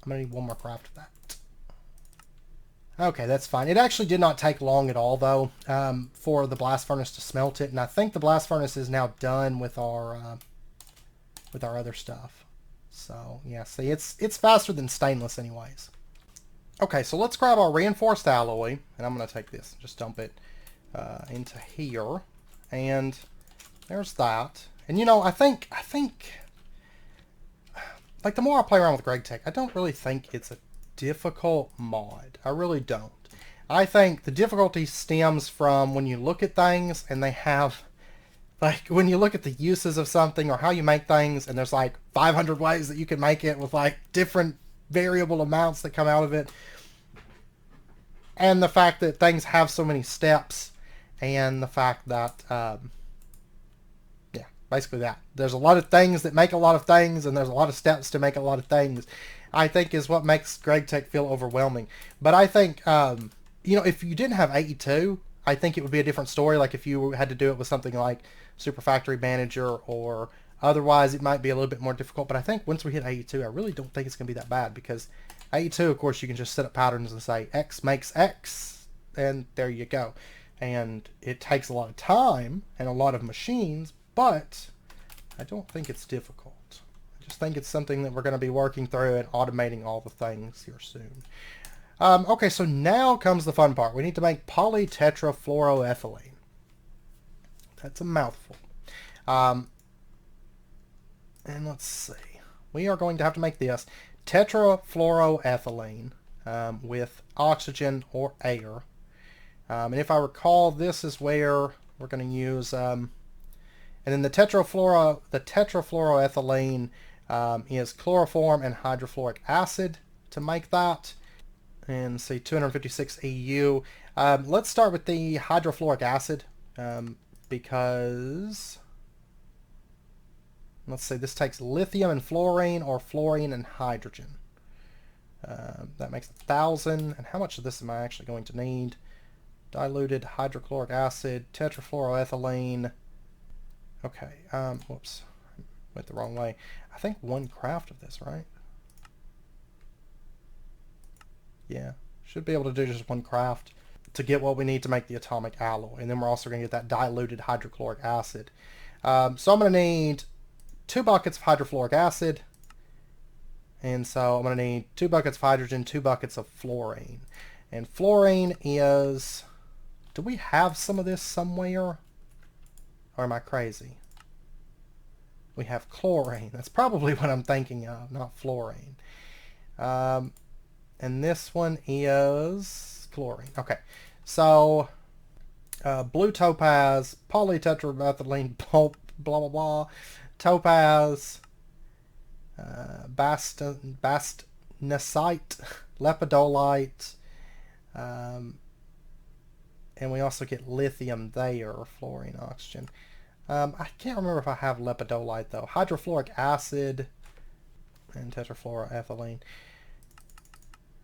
to need one more craft of that. Okay, that's fine. It actually did not take long at all, though, for the blast furnace to smelt it. And I think the blast furnace is now done with our other stuff. So, yeah, see, it's faster than stainless anyways. Okay, so let's grab our reinforced alloy, and I'm going to take this, just dump it into here. And there's that. And, you know, I think, like, the more I play around with GregTech, I don't really think it's a difficult mod. I really don't. I think the difficulty stems from when you look at things and they have, like, when you look at the uses of something or how you make things, and there's like 500 ways that you can make it with like different variable amounts that come out of it, and the fact that things have so many steps, and the fact that yeah, basically that there's a lot of things that make a lot of things, and there's a lot of steps to make a lot of things, I think is what makes GregTech feel overwhelming. But I think, you know, if you didn't have 82, I think it would be a different story. Like if you had to do it with something like Super Factory Manager or otherwise, it might be a little bit more difficult. But I think once we hit 82, I really don't think it's going to be that bad, because 82, of course, you can just set up patterns and say X makes X, and there you go. And it takes a lot of time and a lot of machines, but I don't think it's difficult. I just think it's something that we're going to be working through and automating all the things here soon. Okay, so now comes the fun part. We need to make polytetrafluoroethylene. That's a mouthful. And let's see. We are going to have to make this tetrafluoroethylene with oxygen or air. And if I recall, this is where we're going to use... and then the tetrafluoroethylene is chloroform and hydrofluoric acid to make that. And see, 256 EU. Let's start with the hydrofluoric acid because, let's see, this takes lithium and fluorine, or fluorine and hydrogen. That makes 1,000. And how much of this am I actually going to need? Diluted hydrochloric acid, tetrafluoroethylene. Okay, whoops, went the wrong way. I think 1 craft of this, right? Yeah, should be able to do just 1 craft to get what we need to make the atomic alloy. And then we're also going to get that diluted hydrochloric acid. So I'm going to need 2 buckets of hydrofluoric acid. And so I'm going to need 2 buckets of hydrogen, 2 buckets of fluorine. And fluorine is... Do we have some of this somewhere? Or am I crazy? We have chlorine. That's probably what I'm thinking of, not fluorine. And this one is chlorine. Okay, so blue topaz, polytetraethylene, blah blah blah, topaz, bastnasite, lepidolite, and we also get lithium there, fluorine, oxygen. I can't remember if I have lepidolite though. Hydrofluoric acid and tetrafluoroethylene.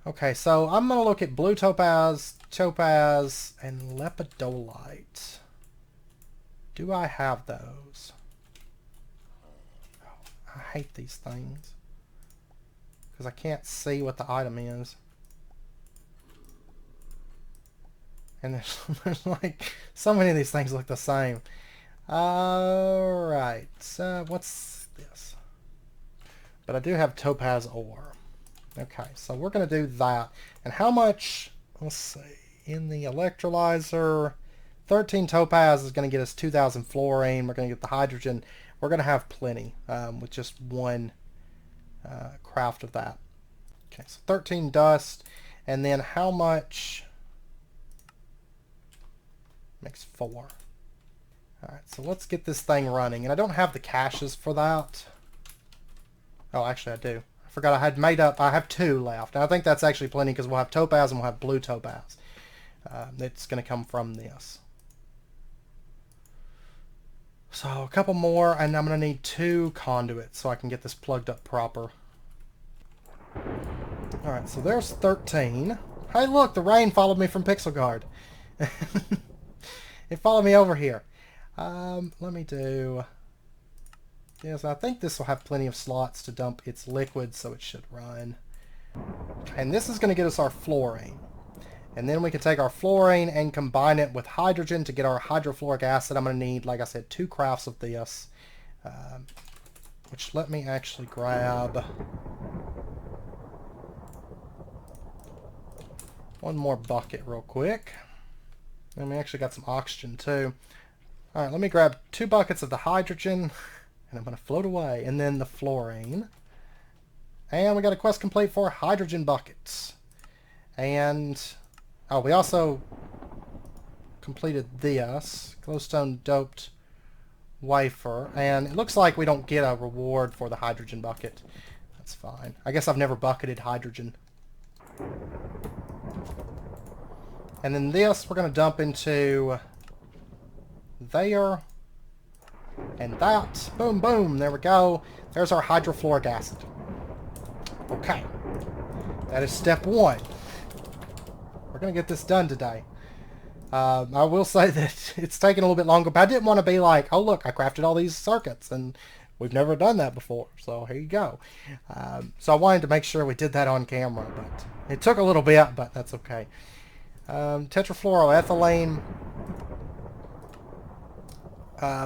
Okay, so I'm going to look at blue topaz, topaz, and lepidolite. Do I have those? Oh, I hate these things because I can't see what the item is. And there's like so many of these things look the same. Alright, so what's this? But I do have topaz ore. Okay, so we're going to do that. And how much, let's see, in the electrolyzer, 13 topaz is going to get us 2,000 fluorine. We're going to get the hydrogen. We're going to have plenty with just 1 craft of that. Okay, so 13 dust. And then how much? Makes 4. Alright, so let's get this thing running. And I don't have the caches for that. Oh, actually I do. I forgot I had made up, I have 2 left. And I think that's actually plenty because we'll have topaz and we'll have blue topaz. It's going to come from this. So a couple more, and I'm going to need 2 conduits so I can get this plugged up proper. Alright, so there's 13. Hey look, the rain followed me from Pixel Guard. It followed me over here. Let me do... Yes, I think this will have plenty of slots to dump its liquid, so it should run. And this is going to get us our fluorine. And then we can take our fluorine and combine it with hydrogen to get our hydrofluoric acid. I'm going to need, like I said, 2 crafts of this. Which, let me actually grab... one more bucket real quick. And we actually got some oxygen too. Alright, let me grab 2 buckets of the hydrogen. And I'm going to float away. And then the fluorine. And we got a quest complete for hydrogen buckets. And... oh, we also completed this. Glowstone doped wafer. And it looks like we don't get a reward for the hydrogen bucket. That's fine. I guess I've never bucketed hydrogen. And then this we're going to dump into there. And that. Boom, boom. There we go. There's our hydrofluoric acid. Okay. That is step 1. We're going to get this done today. I will say that it's taken a little bit longer, but I didn't want to be like, oh look, I crafted all these circuits, and we've never done that before, so here you go. So I wanted to make sure we did that on camera, but it took a little bit, but that's okay. Tetrafluoroethylene.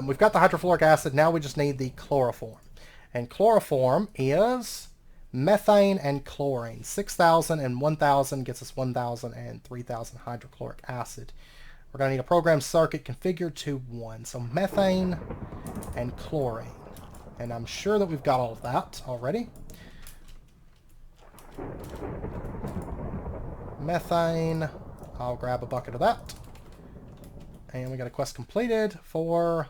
We've got the hydrofluoric acid, now we just need the chloroform. And chloroform is methane and chlorine. 6,000 and 1,000 gets us 1,000 and 3,000 hydrochloric acid. We're going to need a program circuit configured to 1. So methane and chlorine. And I'm sure that we've got all of that already. Methane. I'll grab a bucket of that. And we got a quest completed for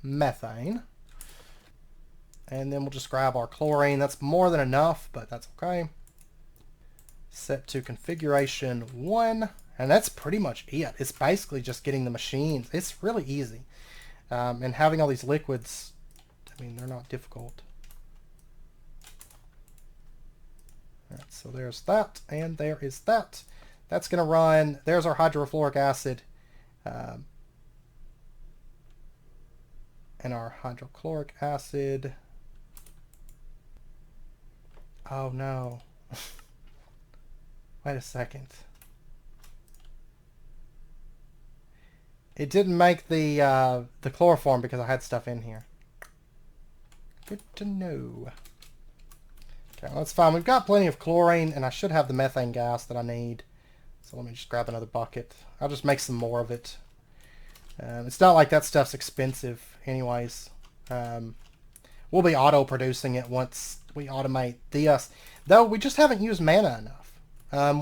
methane. And then we'll just grab our chlorine. That's more than enough, but that's okay. Set to configuration 1. And that's pretty much it. It's basically just getting the machines. It's really easy. And having all these liquids, I mean, they're not difficult. Alright, so there's that, and there is that. That's going to run. There's our hydrofluoric acid. And our hydrochloric acid. Oh no. Wait a second. It didn't make the chloroform because I had stuff in here. Good to know. Okay, well, that's fine. We've got plenty of chlorine, and I should have the methane gas that I need. So let me just grab another bucket. I'll just make some more of it. It's not like that stuff's expensive anyways. We'll be auto-producing it once we automate this. Though we just haven't used mana enough.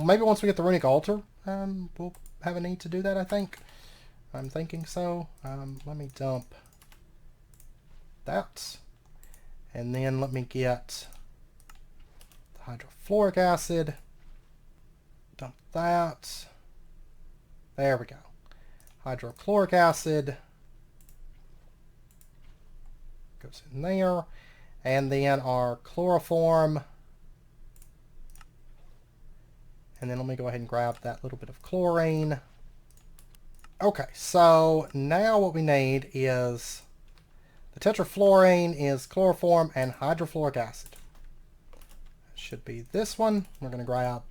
Maybe once we get the runic altar, we'll have a need to do that, I think. I'm thinking so. Let me dump that. And then let me get the hydrofluoric acid. Dump that. There we go. Hydrochloric acid goes in there. And then our chloroform. And then let me go ahead and grab that little bit of chlorine. Okay, so now what we need is the tetrafluorine is chloroform and hydrofluoric acid. That should be this one. We're going to grab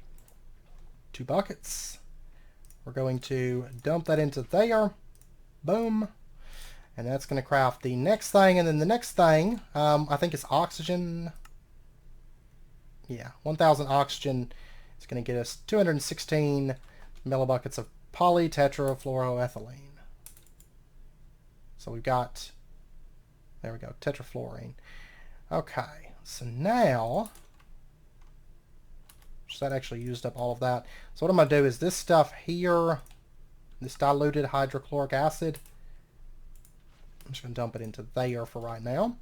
2 buckets. We're going to dump that into there. Boom. And that's going to craft the next thing. And then the next thing, I think it's oxygen. Yeah, 1,000 oxygen. It's going to get us 216 millibuckets of polytetrafluoroethylene. So we've got, there we go, tetrafluorine. Okay, so now, so that actually used up all of that. So what I'm going to do is this stuff here, this diluted hydrochloric acid, I'm just going to dump it into there for right now.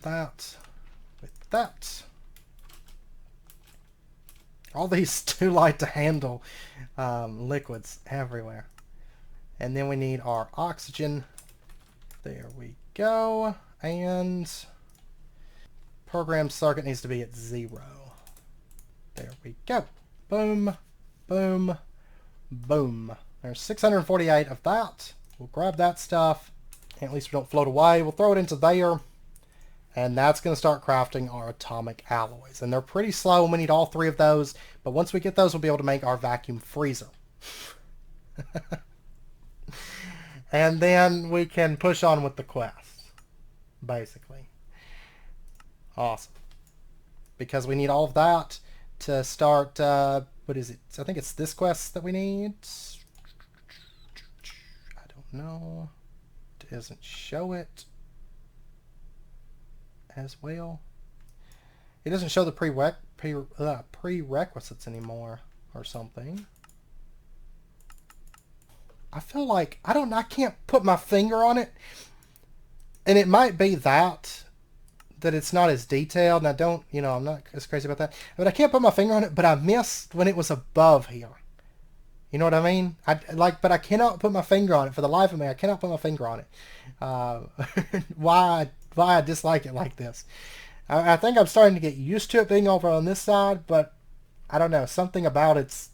That, with that. All these too light to handle liquids everywhere. And then we need our oxygen. There we go. And program circuit needs to be at 0. There we go. Boom, boom, boom. There's 648 of that. We'll grab that stuff. And at least we don't float away. We'll throw it into there. And that's going to start crafting our atomic alloys. And they're pretty slow, and we need all 3 of those. But once we get those, we'll be able to make our vacuum freezer. And then we can push on with the quest, basically. Awesome. Because we need all of that to start, what is it? I think it's this quest that we need. I don't know. It doesn't show it as well. It doesn't show the prerequisites anymore or something. I feel like, I don't know, I can't put my finger on it. And it might be that it's not as detailed, and I don't, you know, I'm not as crazy about that. But I can't put my finger on it, but I missed when it was above here. You know what I mean? But I cannot put my finger on it. For the life of me, I cannot put my finger on it. Why I dislike it like this. I think I'm starting to get used to it being over on this side, but I don't know, something about it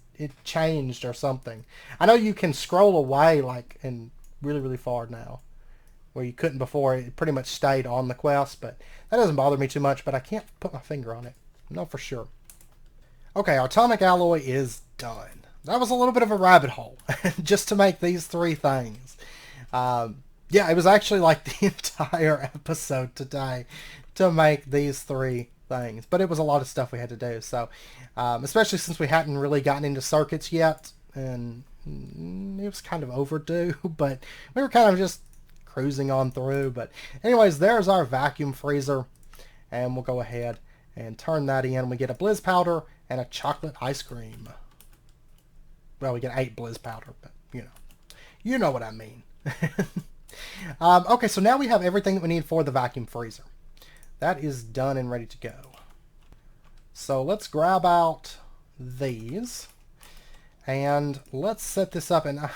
changed or something. I know you can scroll away like in really, really far now, where you couldn't before. It pretty much stayed on the quest, but that doesn't bother me too much, but I can't put my finger on it. No, for sure. Okay, our atomic alloy is done. That was a little bit of a rabbit hole just to make these 3 things. Yeah, it was actually like the entire episode today to make these 3 things, but it was a lot of stuff we had to do. So especially since we hadn't really gotten into circuits yet, and it was kind of overdue, but we were kind of just cruising on through. But anyways, there's our vacuum freezer, and we'll go ahead and turn that in. We get a Blizz powder and a chocolate ice cream. Well, we get 8 Blizz powder, but you know what I mean. Okay, so now we have everything that we need for the vacuum freezer. That is done and ready to go. So let's grab out these and let's set this up. And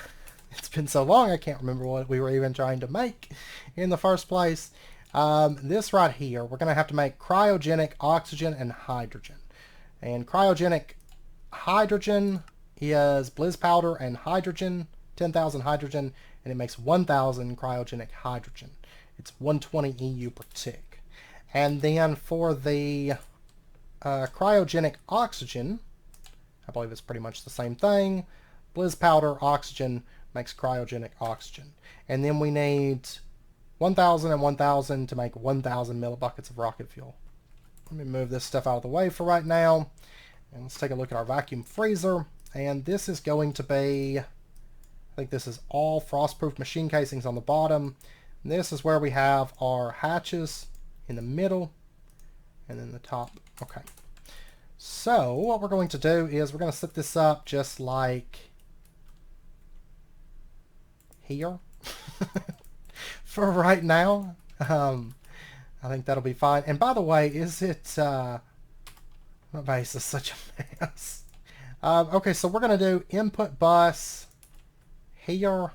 it's been so long, I can't remember what we were even trying to make in the first place. This right here, we're going to have to make cryogenic oxygen and hydrogen. And cryogenic hydrogen is Blizz powder and hydrogen, 10,000 hydrogen, and it makes 1,000 cryogenic hydrogen. It's 120 EU per tick. And then for the cryogenic oxygen, I believe it's pretty much the same thing. Blizz powder, oxygen, makes cryogenic oxygen. And then we need 1,000 and 1,000 to make 1,000 millibuckets of rocket fuel. Let me move this stuff out of the way for right now. And let's take a look at our vacuum freezer. And this is going to be, I think this is all frostproof machine casings on the bottom. And this is where we have our hatches in the middle and then the top. Okay. So what we're going to do is we're going to set this up just like here for right now. I think that'll be fine. And by the way, is it my base is such a mess. Okay, so we're going to do input bus here.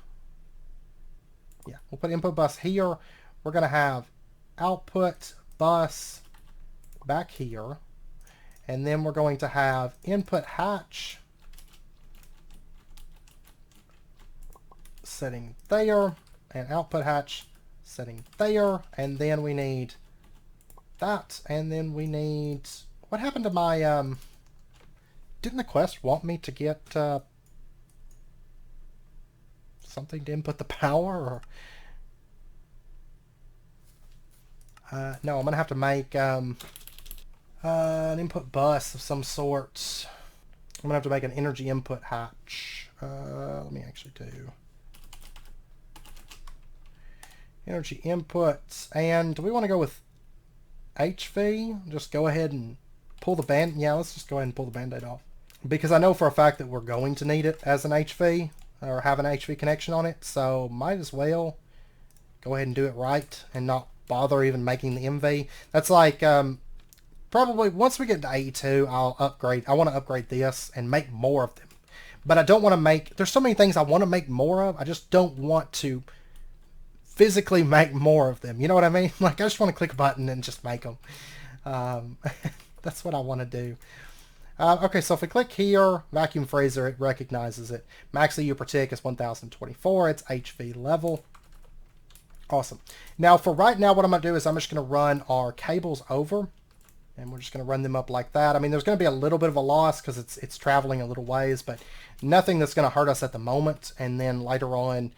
Yeah, we'll put input bus here. We're going to have output bus back here. And then we're going to have input hatch setting there, and output hatch setting there. And then we need that. And then we need... What happened to my... Didn't the quest want me to get something to input the power? Or no, I'm going to have to make an input bus of some sort. I'm going to have to make an energy input hatch. Let me actually do energy inputs. And do we want to go with HV? Just go ahead and pull the band. Yeah, let's just go ahead and pull the band-aid off. Because I know for a fact that we're going to need it as an HV, or have an HV connection on it, so might as well go ahead and do it right and not bother even making the MV. That's like, probably once we get to 82, I'll upgrade. I want to upgrade this and make more of them. but I don't want to make, there's so many things I want to make more of. I just don't want to physically make more of them. You know what I mean? Like, I just want to click a button and just make them. That's what I want to do. Okay, so if we click here, vacuum freezer, it recognizes it. Max EU per tick is 1024. It's HV level. Awesome. Now, for right now, what I'm going to do is I'm just going to run our cables over. And we're just going to run them up like that. I mean, there's going to be a little bit of a loss because it's traveling a little ways, but nothing that's going to hurt us at the moment. And then later on,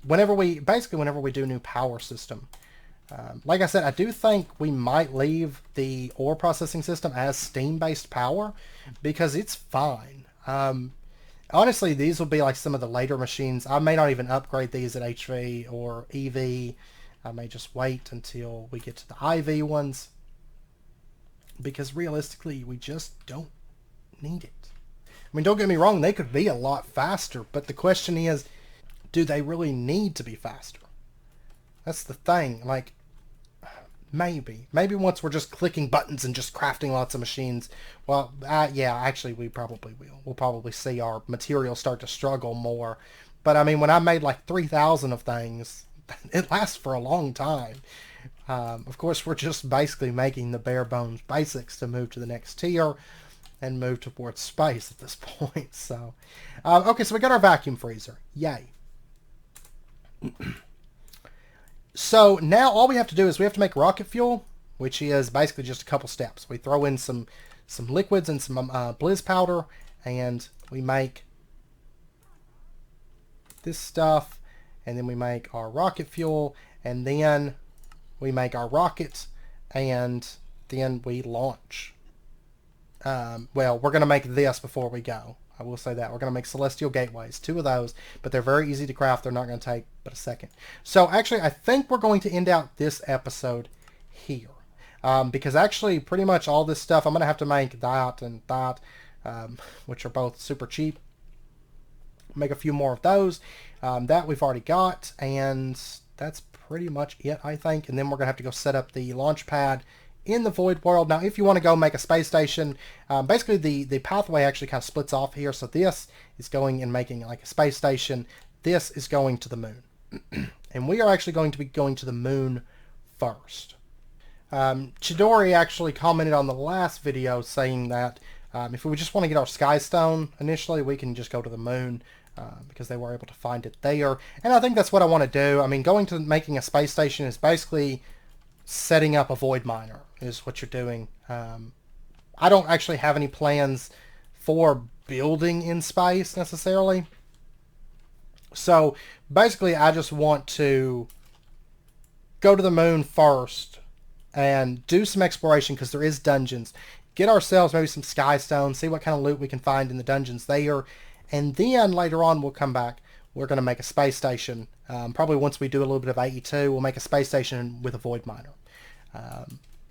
whenever we do new power system, like I said, I do think we might leave the ore processing system as steam-based power because it's fine. Honestly, these will be like some of the later machines. I may not even upgrade these at HV or EV. I may just wait until we get to the IV ones because realistically, we just don't need it. I mean, don't get me wrong, they could be a lot faster, but the question is, do they really need to be faster? That's the thing. Like, maybe once we're just clicking buttons and just crafting lots of machines. Well, yeah, actually, we probably will. We'll probably see our materials start to struggle more. But I mean, when I made like 3,000 of things, it lasts for a long time. Of course, we're just basically making the bare bones basics to move to the next tier and move towards space at this point. So, okay, so we got our vacuum freezer. Yay. So now all we have to do is we have to make rocket fuel, which is basically just a couple steps. We throw in some liquids and some blizz powder, and we make this stuff. And then we make our rocket fuel, and then we make our rockets, and then we launch. Well, we're going to make this before we go. I will say that. We're going to make celestial gateways, 2 of those, but they're very easy to craft. They're not going to take but a second. So actually, I think we're going to end out this episode here. Because actually, pretty much all this stuff, I'm going to have to make that and that, which are both super cheap. Make a few more of those. That we've already got, and that's pretty much it, I think. And then we're going to have to go set up the launch pad in the void world. Now, if you want to go make a space station, basically the pathway actually kind of splits off here. So this is going and making like a space station. This is going to the moon. And we are actually going to be going to the moon first. Chidori actually commented on the last video saying that if we just want to get our sky stone initially, we can just go to the moon. Because they were able to find it there. And I think that's what I want to do. I mean, going to making a space station is basically setting up a void miner is what you're doing. I don't actually have any plans for building in space necessarily. So basically, I just want to go to the moon first and do some exploration because there is dungeons. Get ourselves maybe some sky stone, see what kind of loot we can find in the dungeons there. And then later on, we'll come back. We're going to make a space station. Probably once we do a little bit of AE2, we'll make a space station with a void miner.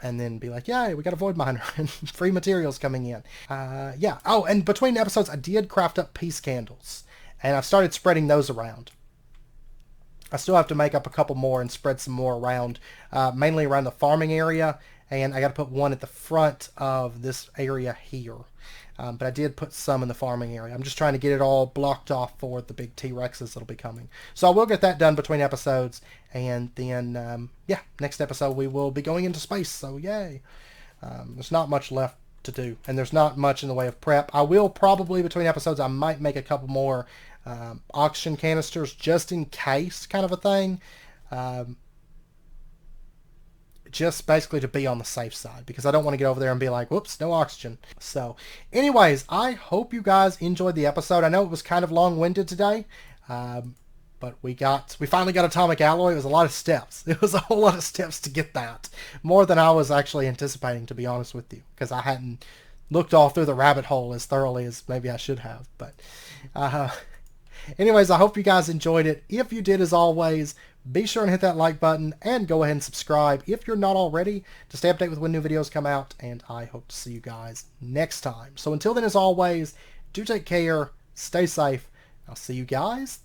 And then be like, yay, we got a void miner and free materials coming in. Yeah. Oh, and between episodes, I did craft up peace candles. And I've started spreading those around. I still have to make up a couple more and spread some more around, mainly around the farming area. And I got to put one at the front of this area here. But I did put some in the farming area. I'm just trying to get it all blocked off for the big T-Rexes that'll be coming. So I will get that done between episodes. And then, yeah, next episode we will be going into space. So yay. There's not much left to do. And there's not much in the way of prep. I will probably, between episodes, I might make a couple more oxygen canisters just in case kind of a thing. Just basically to be on the safe side because I don't want to get over there and be like, whoops, no oxygen. So anyways, I hope you guys enjoyed the episode. I know it was kind of long-winded today, but we finally got atomic alloy. It was a lot of steps. It was a whole lot of steps to get that. More than I was actually anticipating, to be honest with you, because I hadn't looked all through the rabbit hole as thoroughly as maybe I should have. But anyways, I hope you guys enjoyed it. If you did, as always, be sure and hit that like button and go ahead and subscribe if you're not already to stay updated with when new videos come out. And I hope to see you guys next time. So until then, as always, do take care, stay safe. I'll see you guys